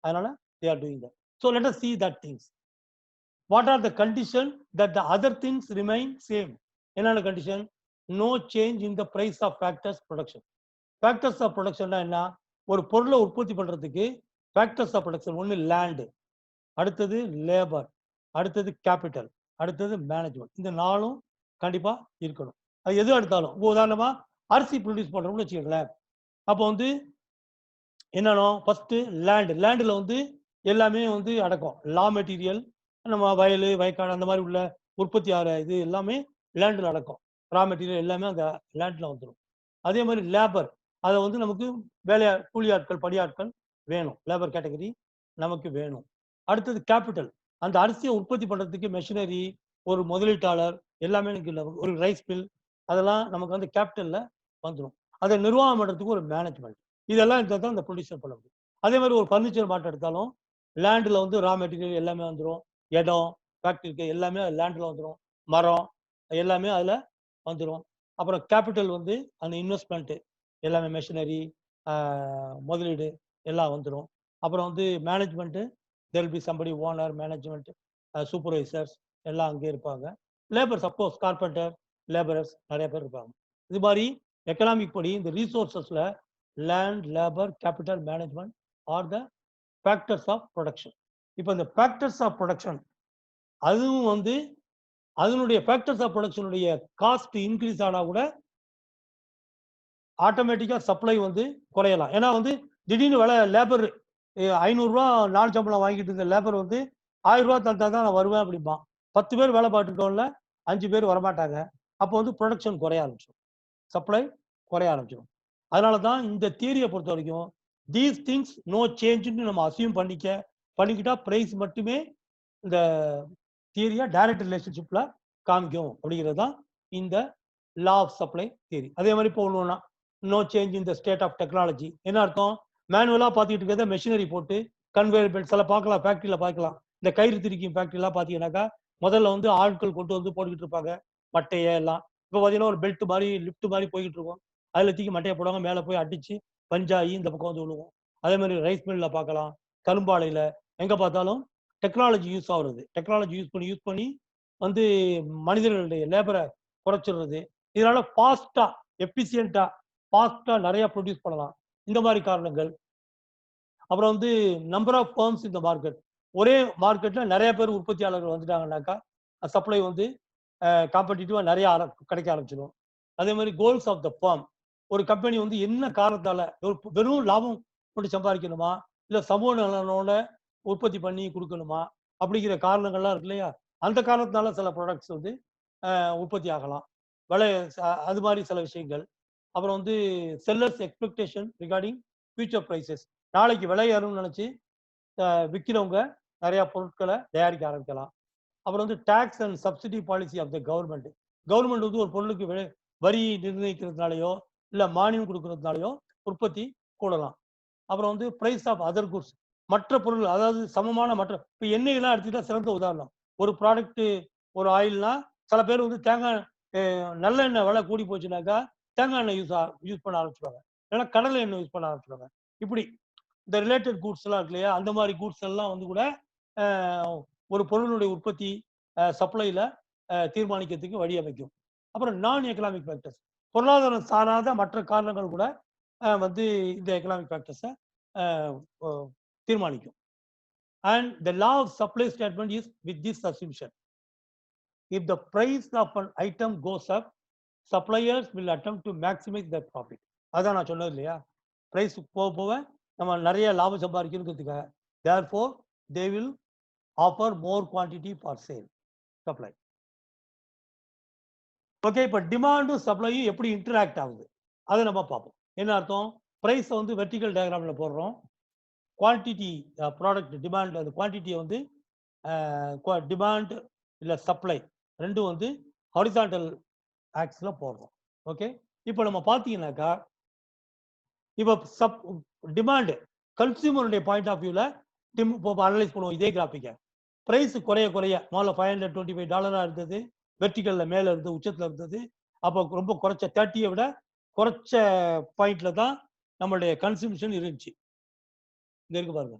அதனால they are doing that. So let us see that things. What are the condition that the other things remain same? என்னென்ன condition? No change in the price of factors production. Factors of production என்ன? ஒரு பொருளை உற்பத்தி பண்றதுக்கு factors of production ஒன்னு land, அடுத்தது labour, அடுத்தது capital, அடுத்தது மேனேஜ்மெண்ட். இந்த 4ம் கண்டிப்பா இருக்கணும். அது எது எடுத்தாலும் உதாரணமா அரிசி ப்ரொடியூஸ் பண்றோம்னு வச்சுக்கோங்களேன். அப்போ வந்து என்னன்னா ஃபர்ஸ்ட் லேண்ட்ல வந்து எல்லாமே வந்து அடக்கம். லா மெட்டீரியல், நம்ம வயல் வயக்காடு அந்த மாதிரி உள்ள உற்பத்தி ஆகிற இது எல்லாமே லேண்டில் அடக்கம். ரா மெட்டீரியல் எல்லாமே அந்த லேண்ட்ல வந்துடும். அதே மாதிரி லேபர், அதை வந்து நமக்கு கூலி ஆட்கள் பணியாட்கள் வேணும், லேபர் கேட்டகரி நமக்கு வேணும். அடுத்தது கேபிட்டல், அந்த அரிசியை உற்பத்தி பண்றதுக்கு மெஷினரி, ஒரு முதலீட்டாளர் எல்லாமே ஒரு ரைஸ் மில், அதெல்லாம் நமக்கு வந்து கேபிட்டல்ல வந்துடும். அதை நிர்வாகம் பண்றதுக்கு ஒரு மேனேஜ்மெண்ட், இதெல்லாம் இருந்தால் தான் இந்த ப்ரொடியூசர் பண்ண முடியும். அதே மாதிரி ஒரு ஃபர்னிச்சர் மார்ட் எடுத்தாலும் லேண்டில் வந்து ரா மெட்டீரியல் எல்லாமே வந்துடும், இடம் ஃபேக்டரிக்கு எல்லாமே லேண்டில் வந்துடும், மரம் எல்லாமே அதில் வந்துடும். அப்புறம் கேபிட்டல் வந்து அந்த இன்வெஸ்ட்மெண்ட்டு எல்லாமே மெஷினரி முதலீடு எல்லாம் வந்துடும். அப்புறம் வந்து management there will be somebody owner, management, supervisors எல்லாம் அங்கே இருப்பாங்க. லேபர் சப்போஸ் கார்பெண்டர், லேபரர்ஸ் நிறைய பேர் இருப்பாங்க. இது மாதிரி எக்கனாமிக் படி இந்த ரீசோர்சஸ்ல land, labour, capital, management are the factors of production. இப்போ இந்த ஃபேக்டர்ஸ் ஆஃப் ப்ரொடக்ஷன் அதுவும் வந்து அதனுடைய ஃபேக்டர்ஸ் ஆஃப் ப்ரொடக்ஷனுடைய காஸ்ட் இன்க்ரீஸ் ஆனா கூட ஆட்டோமேட்டிக்கா சப்ளை வந்து குறையலாம். ஏன்னா வந்து திடீர்னு விலை லேபர் 500 ரூபா நாள் சம்பளம் வாங்கிட்டு இருந்த லேபர் வந்து 1000 ரூபா தந்தா தான் நான் வருவேன் அப்படிம்பான். 10 பேர் வேலை பார்த்துட்டோம்ல 5 பேர் வரமாட்டாங்க. அப்போ வந்து ப்ரொடக்ஷன் குறைய ஆரம்பிச்சிடும், சப்ளை குறைய ஆரம்பிச்சிடும். அதனால தான் இந்த தியரியை பொறுத்த வரைக்கும் தீஸ் திங்ஸ் நோ சேஞ்சுன்னு நம்ம அசியூம் பண்ணிக்கிட்டா பிரைஸ் மட்டுமே இந்த தியரியா டைரக்ட் ரிலேஷன்ஷிப்ல காமிக்கும் அப்படிங்கிறது தான் இந்த லா ஆஃப் சப்ளை தியரி. அதே மாதிரி இப்போ ஒன்றுனா no change in the state of technology என்ன அர்த்தம்? மேனுவலா பார்த்துக்கிட்டு இருக்கிறத மெஷினரி போட்டு கன்வேயர் பெல்ட்ஸ் எல்லாம் பார்க்கலாம், ஃபேக்டரியில பார்க்கலாம். இந்த கயிறு திரிக்கும் ஃபேக்டரிலாம் பார்த்தீங்கன்னாக்கா முதல்ல வந்து ஆட்கள் கொண்டு வந்து போட்டுக்கிட்டு இருப்பாங்க மட்டையை எல்லாம். இப்போ பார்த்தீங்கன்னா ஒரு பெல்ட் மாதிரி லிஃப்ட் மாதிரி போய்கிட்டு இருக்கும். அதில் தூக்கி மட்டையை போடுவாங்க, மேலே போய் அடிச்சு பஞ்சாயி இந்த பக்கம் வந்து விழுவும். அதே மாதிரி ரைஸ் மில்லில் பார்க்கலாம், கரும்பாலையில், எங்கே பார்த்தாலும் டெக்னாலஜி யூஸ் ஆகுறது. டெக்னாலஜி யூஸ் பண்ணி வந்து மனிதர்களுடைய லேபரை குறைச்சிடுறது. இதனால ஃபாஸ்டா எஃபிஷியண்டா ஃபாஸ்டா நிறைய ப்ரொடியூஸ் பண்ணலாம். இந்த மாதிரி காரணங்கள். அப்புறம் வந்து நம்பர் ஆஃப் ஃபர்ம்ஸ் இந்த மார்க்கெட். ஒரே மார்க்கெட்ல நிறைய பேர் உற்பத்தியாளர்கள் வந்துட்டாங்கன்னாக்கா சப்ளை வந்து காம்படிட்டிவா நிறைய கிடைக்க ஆரம்பிச்சிடும். அதே மாதிரி கோல்ஸ் ஆஃப் த ஃபார்ம். ஒரு கம்பெனி வந்து என்ன காரணத்தால வெறும் லாபம் மட்டும் சம்பாதிக்கணுமா, இல்ல சமூக நலனோட உற்பத்தி பண்ணி கொடுக்கணுமா அப்படிங்கிற காரணங்கள்லாம் இருக்கு இல்லையா? அந்த காரணத்தினால சில ப்ராடக்ட்ஸ் வந்து உற்பத்தி ஆகலாம். விலை அது மாதிரி சில விஷயங்கள். அப்புறம் வந்து sellers expectation regarding future prices. நாளைக்கு விலை ஏறும்னு நினைச்சு விற்கிறவங்க நிறைய பொருட்களை தயாரிக்க ஆரம்பிக்கலாம். அப்புறம் வந்து tax and subsidy policy of the government. Government வந்து ஒரு பொருளுக்கு வரி நிர்ணயிக்கிறதுனாலயோ இல்ல மானியம் கொடுக்கறதுனாலயோ உற்பத்தி கூடலாம். அப்புறம் வந்து பிரைஸ் ஆஃப் அதர் குட்ஸ். மற்ற பொருள், அதாவது சமமான மற்ற, இப்போ எண்ணெயெல்லாம் எடுத்துக்கிட்டா சிறந்த உதாரணம். ஒரு ப்ராடக்ட், ஒரு ஆயில்னா சில பேர் வந்து தேங்காய் நல்லெண்ணெய் விலை கூடி போச்சுனாக்கா தேங்காய் எண்ணெய் யூஸ் பண்ண ஆரம்பிச்சுடுவாங்க, இல்லைன்னா கடலை எண்ணெய் யூஸ் பண்ண ஆரம்பிச்சுடுவாங்க. இப்படி இந்த ரிலேட்டட் கூட்ஸ் எல்லாம் இருக்கு இல்லையா, அந்த மாதிரி கூட்ஸ் எல்லாம் வந்து கூட ஒரு பொருளுடைய உற்பத்தி சப்ளைல தீர்மானிக்கிறதுக்கு வழி அமைக்கும். அப்புறம் நான் எக்கனாமிக் ஃபேக்டர்ஸ், பொருளாதாரம் சாராத மற்ற காரணங்கள் கூட வந்து இந்த எக்கனாமிக் ஃபேக்டர்ஸை தீர்மானிக்கும். And the law of supply statement is with this assumption: if the price of an item goes up, suppliers will attempt to maximize their profit. அதான் நான் சொன்னது இல்லையா, பிரைஸ் போக போக நம்ம நிறைய லாபம் சம்பாதிக்கணுங்கிறதுக்காக. therefore they will offer more quantity for sale, supply. Okay, இப்போ டிமாண்டும் சப்ளையும் எப்படி இன்டராக்ட் ஆகுது அதை நம்ம பார்ப்போம். என்ன அர்த்தம்? பிரைஸ் வந்து வெர்டிகல் டயக்ராம்ல போடுறோம், குவான்டிட்டி ப்ராடக்ட் டிமாண்ட், அந்த குவான்டிட்டியை வந்து டிமாண்ட் இல்லை சப்ளை ரெண்டும் வந்து ஹாரிசான்டல் ஆக்சில் போடுறோம். ஓகே, இப்போ நம்ம பார்த்தீங்கன்னாக்கா இப்போ டிமாண்ட் கன்சியூமருடைய பாயிண்ட் ஆஃப் வியூவில் இப்போ அனலைஸ் பண்ணுவோம் இதே கிராஃபிக்கை. பிரைஸ் குறைய குறைய முதல்ல $525 இருந்தது, வெர்டிகல்ல மேலே இருந்தது, உச்சத்தில் இருந்தது. அப்போ ரொம்ப குறைச்ச 30 விட குறைச்ச பாயிண்ட்ல தான் நம்மளுடைய கன்சம்ஷன் இருந்துச்சு. இங்க இருக்கு பாருங்க,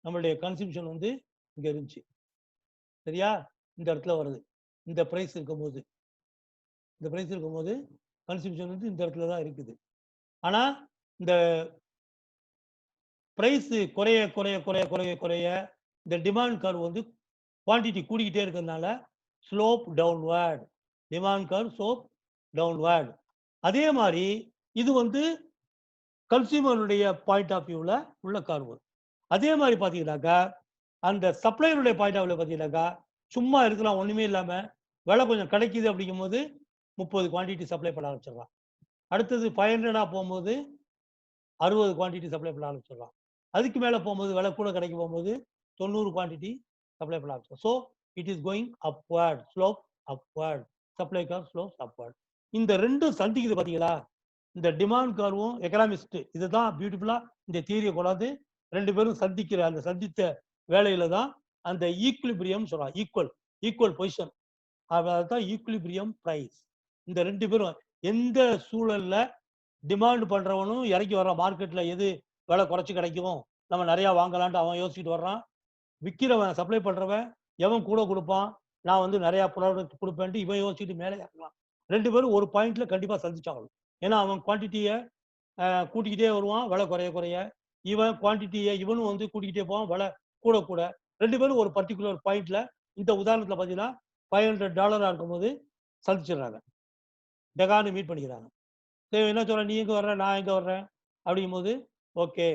நம்மளுடைய கன்சம்ஷன் வந்து இங்க இருந்துச்சு. சரியா? இந்த இடத்துல வருது. இந்த பிரைஸ் இருக்கும்போது, இந்த பிரைஸ் இருக்கும்போது கன்சம்ஷன் வந்து இந்த இடத்துல தான் இருக்குது. ஆனா இந்த பிரைஸ் குறைய குறைய குறைய குறைய குறைய இந்த டிமாண்ட் கர்வ் வந்து குவான்டிட்டி கூடிக்கிட்டே இருக்கிறதுனால slope downward, demand curve slope downward. அதே மாதிரி இது வந்து கன்சியூமருடைய பாயிண்ட் ஆஃப் வியூவில் உள்ள கர்வு. அதே மாதிரி பார்த்தீங்கன்னாக்கா அந்த சப்ளையருடைய பாயிண்ட் ஆஃப் வியூவில் பார்த்தீங்கன்னாக்கா சும்மா இருக்கலாம், ஒன்றுமே இல்லாமல் விலை கொஞ்சம் கிடைக்குது அப்படிங்கும்போது 30 குவான்டிட்டி சப்ளை பண்ண ஆரம்பிச்சிடலாம். அடுத்தது 500 போகும்போது 60 குவான்டிட்டி சப்ளை பண்ண ஆரம்பிச்சிடலாம். அதுக்கு மேலே போகும்போது விலை கூட கிடைக்க போகும்போது 90 குவான்டிட்டி சப்ளை பண்ண ஆரம்பிச்சிடும். So it is going upward, slope upward, supply curve slope upward. இந்த ரெண்டும் சந்திக்குது பார்த்தீங்களா? இந்த டிமாண்ட் கர்வும் எக்கனாமிஸ்ட் இதுதான் பியூட்டிஃபுல்லா இந்த தியரியை கொண்டாந்து ரெண்டு பேரும் சந்திக்கிற அந்த சந்தித்த வேலையில தான் அந்த ஈக்குலிபிரியம் சொல்றாங்க. ஈக்குவல் பொசிஷன், அதுதான் ஈக்குலிபிரியம் பிரைஸ். இந்த ரெண்டு பேரும் எந்த சூழல்ல டிமாண்ட் பண்றவனும் இறக்கி வர்றான், மார்க்கெட்ல எது விலை குறைச்சி கிடைக்கும் நம்ம நிறைய வாங்கலான்ட்டு அவன் யோசிச்சுட்டு வர்றான். விற்கிறவன் சப்ளை பண்றவன் எவன் கூட கொடுப்பான், நான் வந்து நிறைய ப்ராடக்ட் கொடுப்பேன்ட்டு இவன் யோசிச்சுட்டு மேலே இறக்கலாம். ரெண்டு பேரும் ஒரு பாயிண்ட்ல கண்டிப்பா சந்திச்சாகணும். ஏன்னா அவன் குவான்டிட்டியை கூட்டிக்கிட்டே வருவான் விலை குறைய குறைய, இவன் குவான்டிட்டியை இவனும் வந்து கூட்டிக்கிட்டே போவான் விலை கூட கூட. ரெண்டு பேரும் ஒரு பர்டிகுலர் பாயிண்ட்ல, இந்த உதாரணத்துல பார்த்தீங்கன்னா $500 இருக்கும்போது சந்திச்சிடுறாங்க, டெகான்னு மீட் பண்ணிக்கிறாங்க. சரி, என்ன சொல்றேன், நீ எங்கே வர்ற, நான் எங்கே வர்றேன் அப்படிங்கும்போது ஓகே,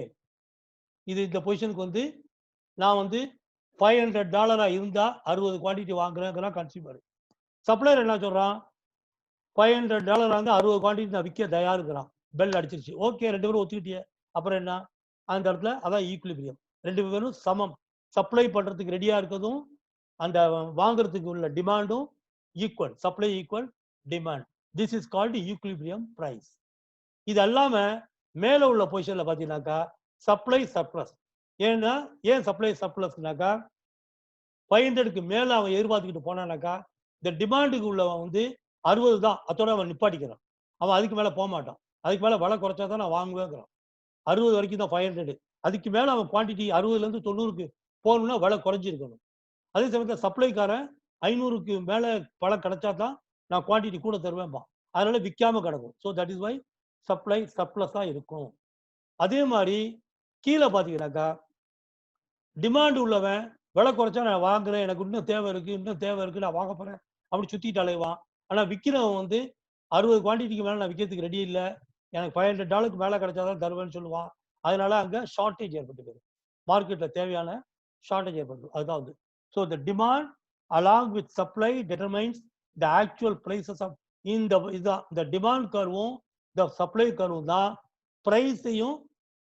இது இந்த பொசிஷனுக்கு வந்து நான் வந்து $500 இருந்தா 60 குவான்டிட்டி வாங்குறேங்கிறான் கன்சியூமர். சப்ளையர் என்ன சொல்றான், $500 வந்து 60 குவான்டிட்டி நான் விற்க தயாருங்கிறான். பெல் அடிச்சிருச்சு. ஓகே, 2 பேரும் ஒத்துக்கிட்டியே, அப்புறம் என்ன? அந்த இடத்துல அதான் ஈக்குலிபிரியம். 2 பேரும் சமம். சப்ளை பண்றதுக்கு ரெடியா இருக்கிறதும் அந்த வாங்குறதுக்கு உள்ள டிமாண்டும் equal. Supply equal demand. This is called equilibrium price. இது அல்லாம மேல உள்ள பொசிஷன்ல பாத்தீங்கன்னாக்கா சப்ளை சர்ப்ளஸ். ஏன்னா ஏன் சப்ளை சர்ப்ளஸ்னாக்கா 500க்கு மேல அவன் எதிர்பார்த்துக்கிட்டு போனானாக்கா இந்த டிமாண்டுக்கு உள்ளவன் வந்து 60 தான், அதோட அவன் நிப்பாட்டிக்கிறான். அவன் அதுக்கு மேல போக மாட்டான். அதுக்கு மேல விலை குறைச்சா தான் நான் வாங்குவேங்கிறான். 60 வரைக்கும் தான் 500. அதுக்கு மேல அவன் குவான்டிட்டி 60ல இருந்து 90க்கு போகணும்னா விலை குறைஞ்சிருக்கணும். அதே சமயத்தில் சப்ளைக்காரன் 500க்கு மேல பழம் கிடைச்சா தான் நான் குவான்டிட்டி கூட தருவேன்பா. அதனால விற்காம கிடக்கும். So that is why supply சர்ப்ளஸா இருக்கும். அதே மாதிரி கீழே பார்த்தீங்கன்னாக்கா டிமாண்ட் உள்ளவன் விலை குறைச்சா நான் வாங்குறேன், எனக்கு இன்னும் தேவை இருக்கு, நான் வாங்க போறேன் அப்படி சுத்திட்டு அலைவான். ஆனா விற்கிறவன் வந்து 60 குவான்டிட்டிக்கு மேல நான் விற்கிறதுக்கு ரெடி இல்லை, எனக்கு $500 மேல கிடைச்சாதான் தருவேன்னு சொல்லுவான். அதனால அங்க ஷார்டேஜ் ஏற்பட்டு போயிடும். மார்க்கெட்ல தேவையான ஷார்டேஜ் ஏற்படுது. அதுதான் வந்து. So the demand along with supply determines the actual prices of இதுதான் இந்த டிமாண்ட் கர்வும் இந்த சப்ளை கர்வும் தான் பிரைஸையும்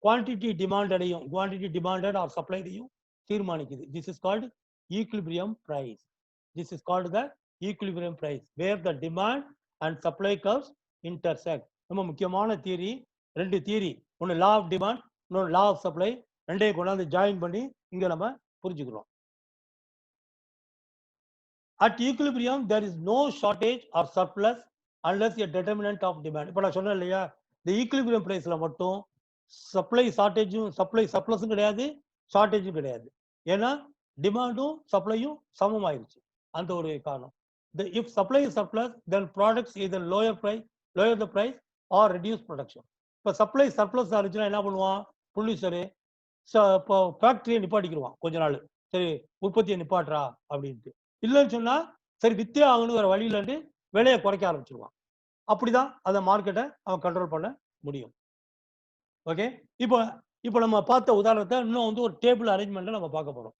குவான்டிட்டி டிமாண்டடையும் குவான்டிட்டி டிமாண்டட் ஆர் சப்ளைடையும் தீர்மானிக்குது. This is called equilibrium price. This is called the equilibrium price where the demand and supply curves intersect. ரொம்ப முக்கியமான தியரி. 2 தியரி, ஒன்று லா ஆஃப் டிமாண்ட், இன்னொரு லா ஆஃப் சப்ளை. ரெண்டையும் கொண்டாந்து ஜாயின் பண்ணி இங்க நம்ம புரிஞ்சுக்கிறோம். At equilibrium there is no shortage or surplus unless a determinant of demand. இப்போ நான் சொன்னேன் இல்லையா, இந்த ஈக்குலிபிரியம் பிரைஸ்ல மட்டும் சப்ளை ஷார்டேஜும் சப்ளை சர்ப்ளஸும் கிடையாது, ஷார்டேஜும் கிடையாது. ஏன்னா டிமாண்டும் சப்ளையும் சமமாயிருச்சு. அந்த ஒரு காரணம். If supply is surplus, then products either lower the price or reduce production. இப்போ சப்ளை சர்ப்ளஸ் ஆச்சுன்னா என்ன பண்ணுவான் ப்ரொடியூசரு? இப்போ ஃபேக்டரியை நிப்பாட்டிக்கிடுவான் கொஞ்ச நாள். சரி உற்பத்தியை நிப்பாட்டுறா அப்படின்ட்டு. இல்லைன்னு சொன்னா சரி வித்தே ஆகணும், வேற வழி இல்லைன்னு விலையை குறைக்க ஆரம்பிச்சிருவான். அப்படிதான் அந்த மார்க்கெட்டை அவன் கண்ட்ரோல் பண்ண முடியும். ஓகே, இப்போ இப்போ நம்ம பார்த்த உதாரணத்தை இன்னும் வந்து ஒரு டேபிள் அரேஞ்ச்மெண்ட்ல நம்ம பார்க்க போறோம்.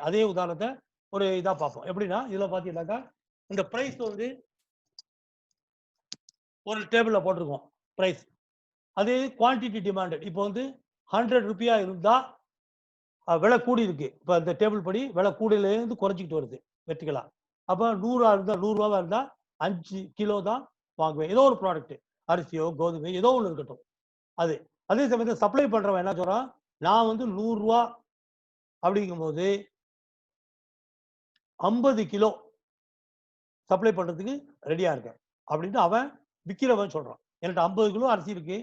அதே உதாரணத்தை ஒரு இதா பார்ப்போம். எப்படின்னா இதுல பாத்தீங்கன்னாக்கா இந்த பிரைஸ் வந்து ஒரு டேபிள்ல போட்டிருக்கோம் பிரைஸ். அது குவான்டிட்டி டிமாண்டட். இப்போ வந்து 100 ரூபியா இருந்தா விலை கூடி இருக்கு. இப்போ இந்த டேபிள் படி விலை கூடியிலேருந்து குறைஞ்சிக்கிட்டு வருது வெர்டிகலா. அப்போ 100 இருந்தா 100 ரூபாவா இருந்தா 5 கிலோ தான் வாங்குவேன். ஏதோ ஒரு ப்ராடக்ட், அரிசியோ கோதுமை ஏதோ ஒன்று இருக்கட்டும். அது அதே சமயத்தில் சப்ளை பண்றவன் என்ன சொல்றான், நான் வந்து 100 ரூபா அப்படிங்கும்போது 50 கிலோ சப்ளை பண்றதுக்கு ரெடியா இருக்கேன் அப்படின்ட்டு அவன் விற்கிறவன் சொல்றான். என்கிட்ட 50 கிலோ அரிசி இருக்கு,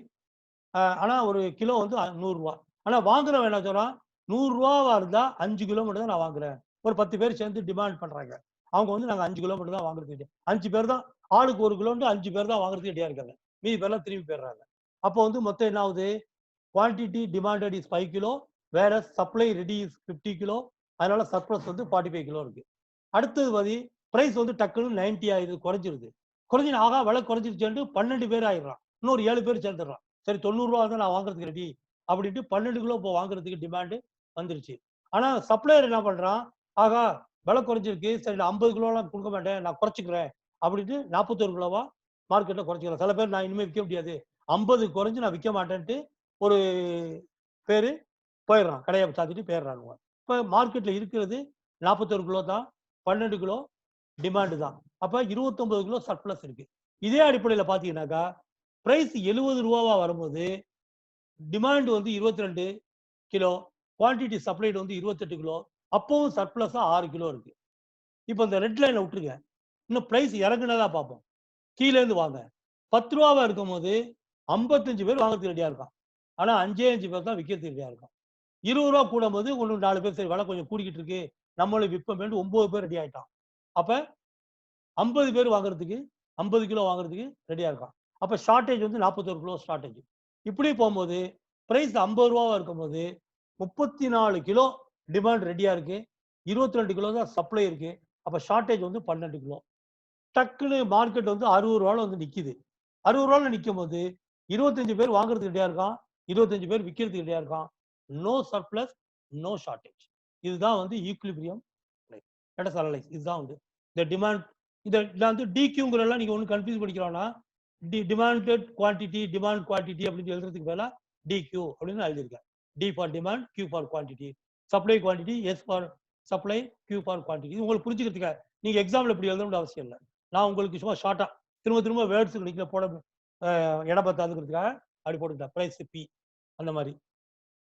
ஆனா ஒரு கிலோ வந்து 100 ரூபா. ஆனா வாங்குறவன் என்ன சொல்றான், 100 ரூபாவா இருந்தா 5 கிலோ மட்டும் தான் நான் வாங்குறேன். ஒரு 10 பேர் சேர்ந்து டிமாண்ட் பண்றாங்க. அவங்க வந்து நாங்க 5 கிலோ மட்டும் தான் வாங்குறதுக்கு, 5 பேர் தான், ஆளுக்கு 1 கிலோன்னு 5 பேர் தான் வாங்குறதுக்கு ரெடியா இருக்காங்க. மீதி பேர்லாம் திரும்பி போயிடுறாங்க. அப்போ வந்து மொத்தம் என்ன ஆகுது, குவான்டிட்டி டிமாண்டட் இஸ் 5 கிலோ, வேற சப்ளை ரெடி இஸ் 50 கிலோ. அதனால சர்ப்ளஸ் வந்து 45 கிலோ இருக்கு. அடுத்தது வந்து பிரைஸ் வந்து டக்குன்னு 90 ஆயிடுது, குறைஞ்சிருது. குறைஞ்சி ஆகா விலை குறைஞ்சிருச்சு 12 பேர் ஆயிடுறான். இன்னொரு 7 பேர் சேர்ந்துடுறான். சரி 90 ரூபா தான் நான் வாங்குறதுக்கு ரெடி அப்படின்ட்டு 12 கிலோ இப்போ வாங்குறதுக்கு டிமாண்டு வந்துருச்சு. ஆனா சப்ளையர் என்ன பண்றான், ஆகா விலை குறைஞ்சிருக்கு, சரி நான் 50 கிலோலாம் கொடுக்க மாட்டேன், நான் குறைச்சிக்கிறேன் அப்படின்ட்டு 41 கிலோவா மார்க்கெட்ல குறைச்சிக்கிறேன். சில பேர் நான் இனிமேல் விற்க முடியாது, 50 குறைஞ்சு நான் விற்க மாட்டேன்ட்டு ஒரு பேரு போயிடுறான், கடையை சாத்திட்டு போயிடுறாங்க. இப்போ மார்க்கெட்ல இருக்கிறது 41 கிலோ தான், 12 கிலோ டிமாண்டு தான். அப்ப 29 கிலோ சர்ப்ளஸ் இருக்கு. இதே அடிப்படையில் பாத்தீங்கன்னாக்கா பிரைஸ் 70 ரூபாவா வரும்போது டிமாண்ட் வந்து 22 கிலோ, குவான்டிட்டி சப்ளைடு வந்து 28 கிலோ, அப்பவும் சர்ப்ளஸா 6 கிலோ இருக்கு. இப்போ இந்த ரெட் லைனை விட்டுருங்க, இன்னும் பிரைஸ் இறங்குனதா பார்ப்போம். கீழே இருந்து வாங்க. 10 ரூபாவா இருக்கும் போது 55 பேர் வாங்குறதுக்கு ரெடியா இருக்கான். ஆனா 5 பேர் தான் விற்கிறதுக்கு ரெடியா இருக்கான். 20 ரூபா கூடும் போது ஒன்று 4 பேர் சரி விலை கொஞ்சம் கூடிக்கிட்டு இருக்கு, நம்மளும் விற்போம் 9 பேர் ரெடி ஆயிட்டான். அப்ப 50 பேர் வாங்குறதுக்கு 50 கிலோ வாங்குறதுக்கு ரெடியா இருக்கான். அப்ப ஷார்டேஜ் வந்து 41 கிலோ ஷார்டேஜ். இப்படி போகும்போது பிரைஸ் 50 ரூபாவா இருக்கும்போது 34 கிலோ டிமாண்ட் ரெடியா இருக்கு, 22 கிலோ தான் சப்ளை இருக்கு. அப்ப ஷார்டேஜ் வந்து 12 கிலோ. டக்குன்னு மார்க்கெட் வந்து 60 ரூபால வந்து நிக்குது. 60 ரூபால நிற்கும் போது 25 பேர் வாங்குறதுக்கு ரெடியா இருக்கான், 25 பேர் விற்கிறதுக்கு ரெடியா இருக்கான். No surplus, no shortage. இதுதான் வந்து ஈக்குலிபிரியம் அனலைஸ். இதுதான் வந்து இந்த டிமாண்ட். இதை வந்து டிக்யூங்கிறதெல்லாம் நீங்க ஒன்றும் confuse பண்ணிக்கிறோம்னா, demanded quantity demand quantity அப்படின்னு எழுதுறதுக்கு பதிலா DQ அப்படின்னு எழுதிருக்கேன். D for demand, Q for quantity. Supply quantity, S for supply, Q for quantity. இது உங்களுக்கு புரிஞ்சுக்கிறதுக்காக நீங்க எக்ஸாம்ல இப்படி எழுதணும்னு அவசியம் இல்லை. நான் உங்களுக்கு சும்மா ஷார்ட்டா திரும்ப வேர்ட்ஸ் நீங்க போட இடம் பார்த்தாதுக்கிறதுக்காக அப்படி போட்டுக்கிட்டேன். பிரைஸ் P அந்த மாதிரி.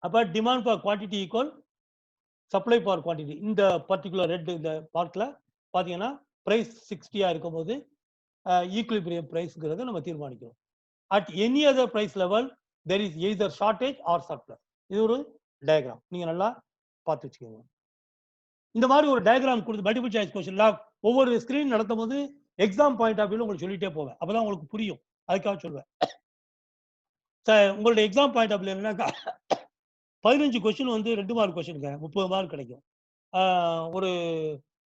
அப்ப demand for quantity equal supply for quantity. இந்த பர்டிகுலர் ரெட் இந்த பார்ட்ல பாத்தீங்கன்னா பிரைஸ் 60 இருக்கும்போது ஈக்குலிபிரியம் பிரைஸ்ங்கிறத நம்ம தீர்மானிக்கிறோம். At any other price level there is either shortage or surplus. இது ஒரு டயக்ராம், நீங்க நல்லா பார்த்து வச்சுக்கோங்க. இந்த மாதிரி ஒரு டயக்ராம் கொடுத்து மல்டிபிள் சாய்ஸ் கொஸ்டின்ல ஒவ்வொரு ஸ்கிரீன் நடத்தும் போது எக்ஸாம் பாயிண்ட் ஆஃப் வியூல உங்களுக்கு சொல்லிட்டே போவேன், அப்பதான் உங்களுக்கு புரியும், அதுக்காக சொல்லுவேன். உங்களுடைய எக்ஸாம் பாயிண்ட் ஆஃப் வியூ என்னன்னா 15 கொஸ்டின் வந்து 2 மார்க் கொஸ்டின் 30 மார்க் கிடைக்கும். ஒரு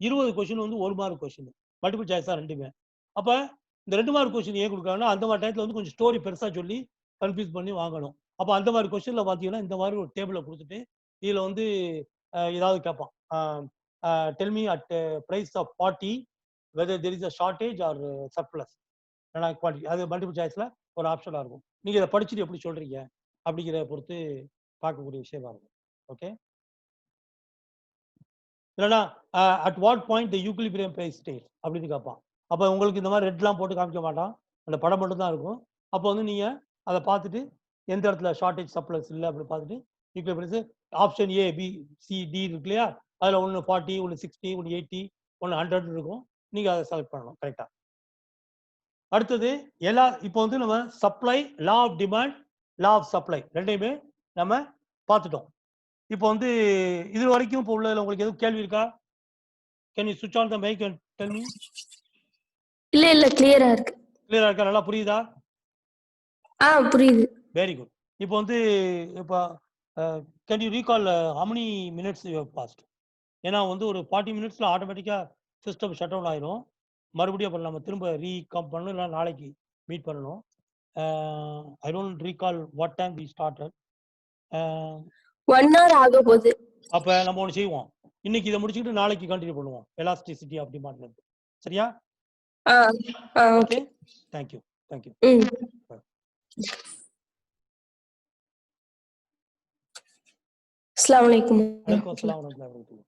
20 கொஸ்டின் வந்து 1 மார்க் கொஸ்டின், மல்டிபிள் சாய்ஸா ரெண்டுமே. அப்ப இந்த 2 மார்க் கொஸ்டின் ஏன் கொடுக்குறாங்கன்னா அந்த மாதிரி டயத்துல வந்து கொஞ்சம் ஸ்டோரி பெருசா சொல்லி கன்ஃபியூஸ் பண்ணி வாங்கணும். அப்போ அந்த மாதிரி கொஸ்டின்ல பார்த்தீங்கன்னா இந்த மாதிரி ஒரு டேபிளை கொடுத்துட்டு இதில் வந்து ஏதாவது கேட்பான், tell me at price of 40 whether there is a shortage or surplus quantity. அது மல்டிபிள் சாய்ஸ்ல ஒரு ஆப்ஷனாக இருக்கும். நீங்கள் இதை படிச்சுட்டு எப்படி சொல்றீங்க அப்படிங்கிறத பொறுத்து பார்க்கக்கூடிய விஷயமா இருக்கும். ஓகே, இல்லைன்னா at what point the equilibrium price state அப்படின்னு கேட்பான். அப்போ உங்களுக்கு இந்த மாதிரி ரெட்லாம் போட்டு காமிக்க மாட்டான், அந்த படம் மட்டும் தான் இருக்கும். அப்போ வந்து நீங்கள் அதை பார்த்துட்டு எந்த இடத்துல ஷார்டேஜ் சப்ளஸ் இல்லை அப்படின்னு பார்த்துட்டு equal option A, B, C, D இருக்கு இல்லையா, அதில் ஒன்று 40, ஒன்று 60, ஒன்று 80, ஒன்று 100 இருக்கும். நீங்கள் அதை செலக்ட் பண்ணணும் கரெக்டாக. அடுத்தது இப்போ வந்து நம்ம supply, law of demand, law of supply ரெண்டையுமே நம்ம பார்த்துட்டோம். இப்போ வந்து இது வரைக்கும் இப்போ உள்ளதில் உங்களுக்கு எதுவும் கேள்வி இருக்கா? கேன் யூ சுவிட்ச் on the mike and tell me. இல்ல கிளியரா இருக்கு. கிளியரா இருக்கா? நல்லா புரியுதா? புரியுது. Very good. இப்போ வந்து இப்போ can you recall how many minutes you have passed? ஏன்னா வந்து ஒரு 40 மினிட்ஸ்ல ஆட்டோமேட்டிக்கா சிஸ்டம் ஷட் டவுன் ஆயிரும். மறுபடியும் அப்புறம் நம்ம திரும்ப ரீகாம் பண்ணணும், இல்லை நாளைக்கு மீட் பண்ணணும். I don't recall what time we started. 1 hour ஆக போகுது. அப்ப நம்ம ஒன்று செய்வோம், இன்னைக்கு இதை முடிச்சுக்கிட்டு நாளைக்கு கண்டினியூ பண்ணுவோம். Elasticity of demand. சரியா? Okay, thank you. அஸ்ஸலாமு அலைக்கும். வலைக்கும் அஸ்ஸலாம் வரஹ்மத்துல்லாஹி வபரகாத்துஹு.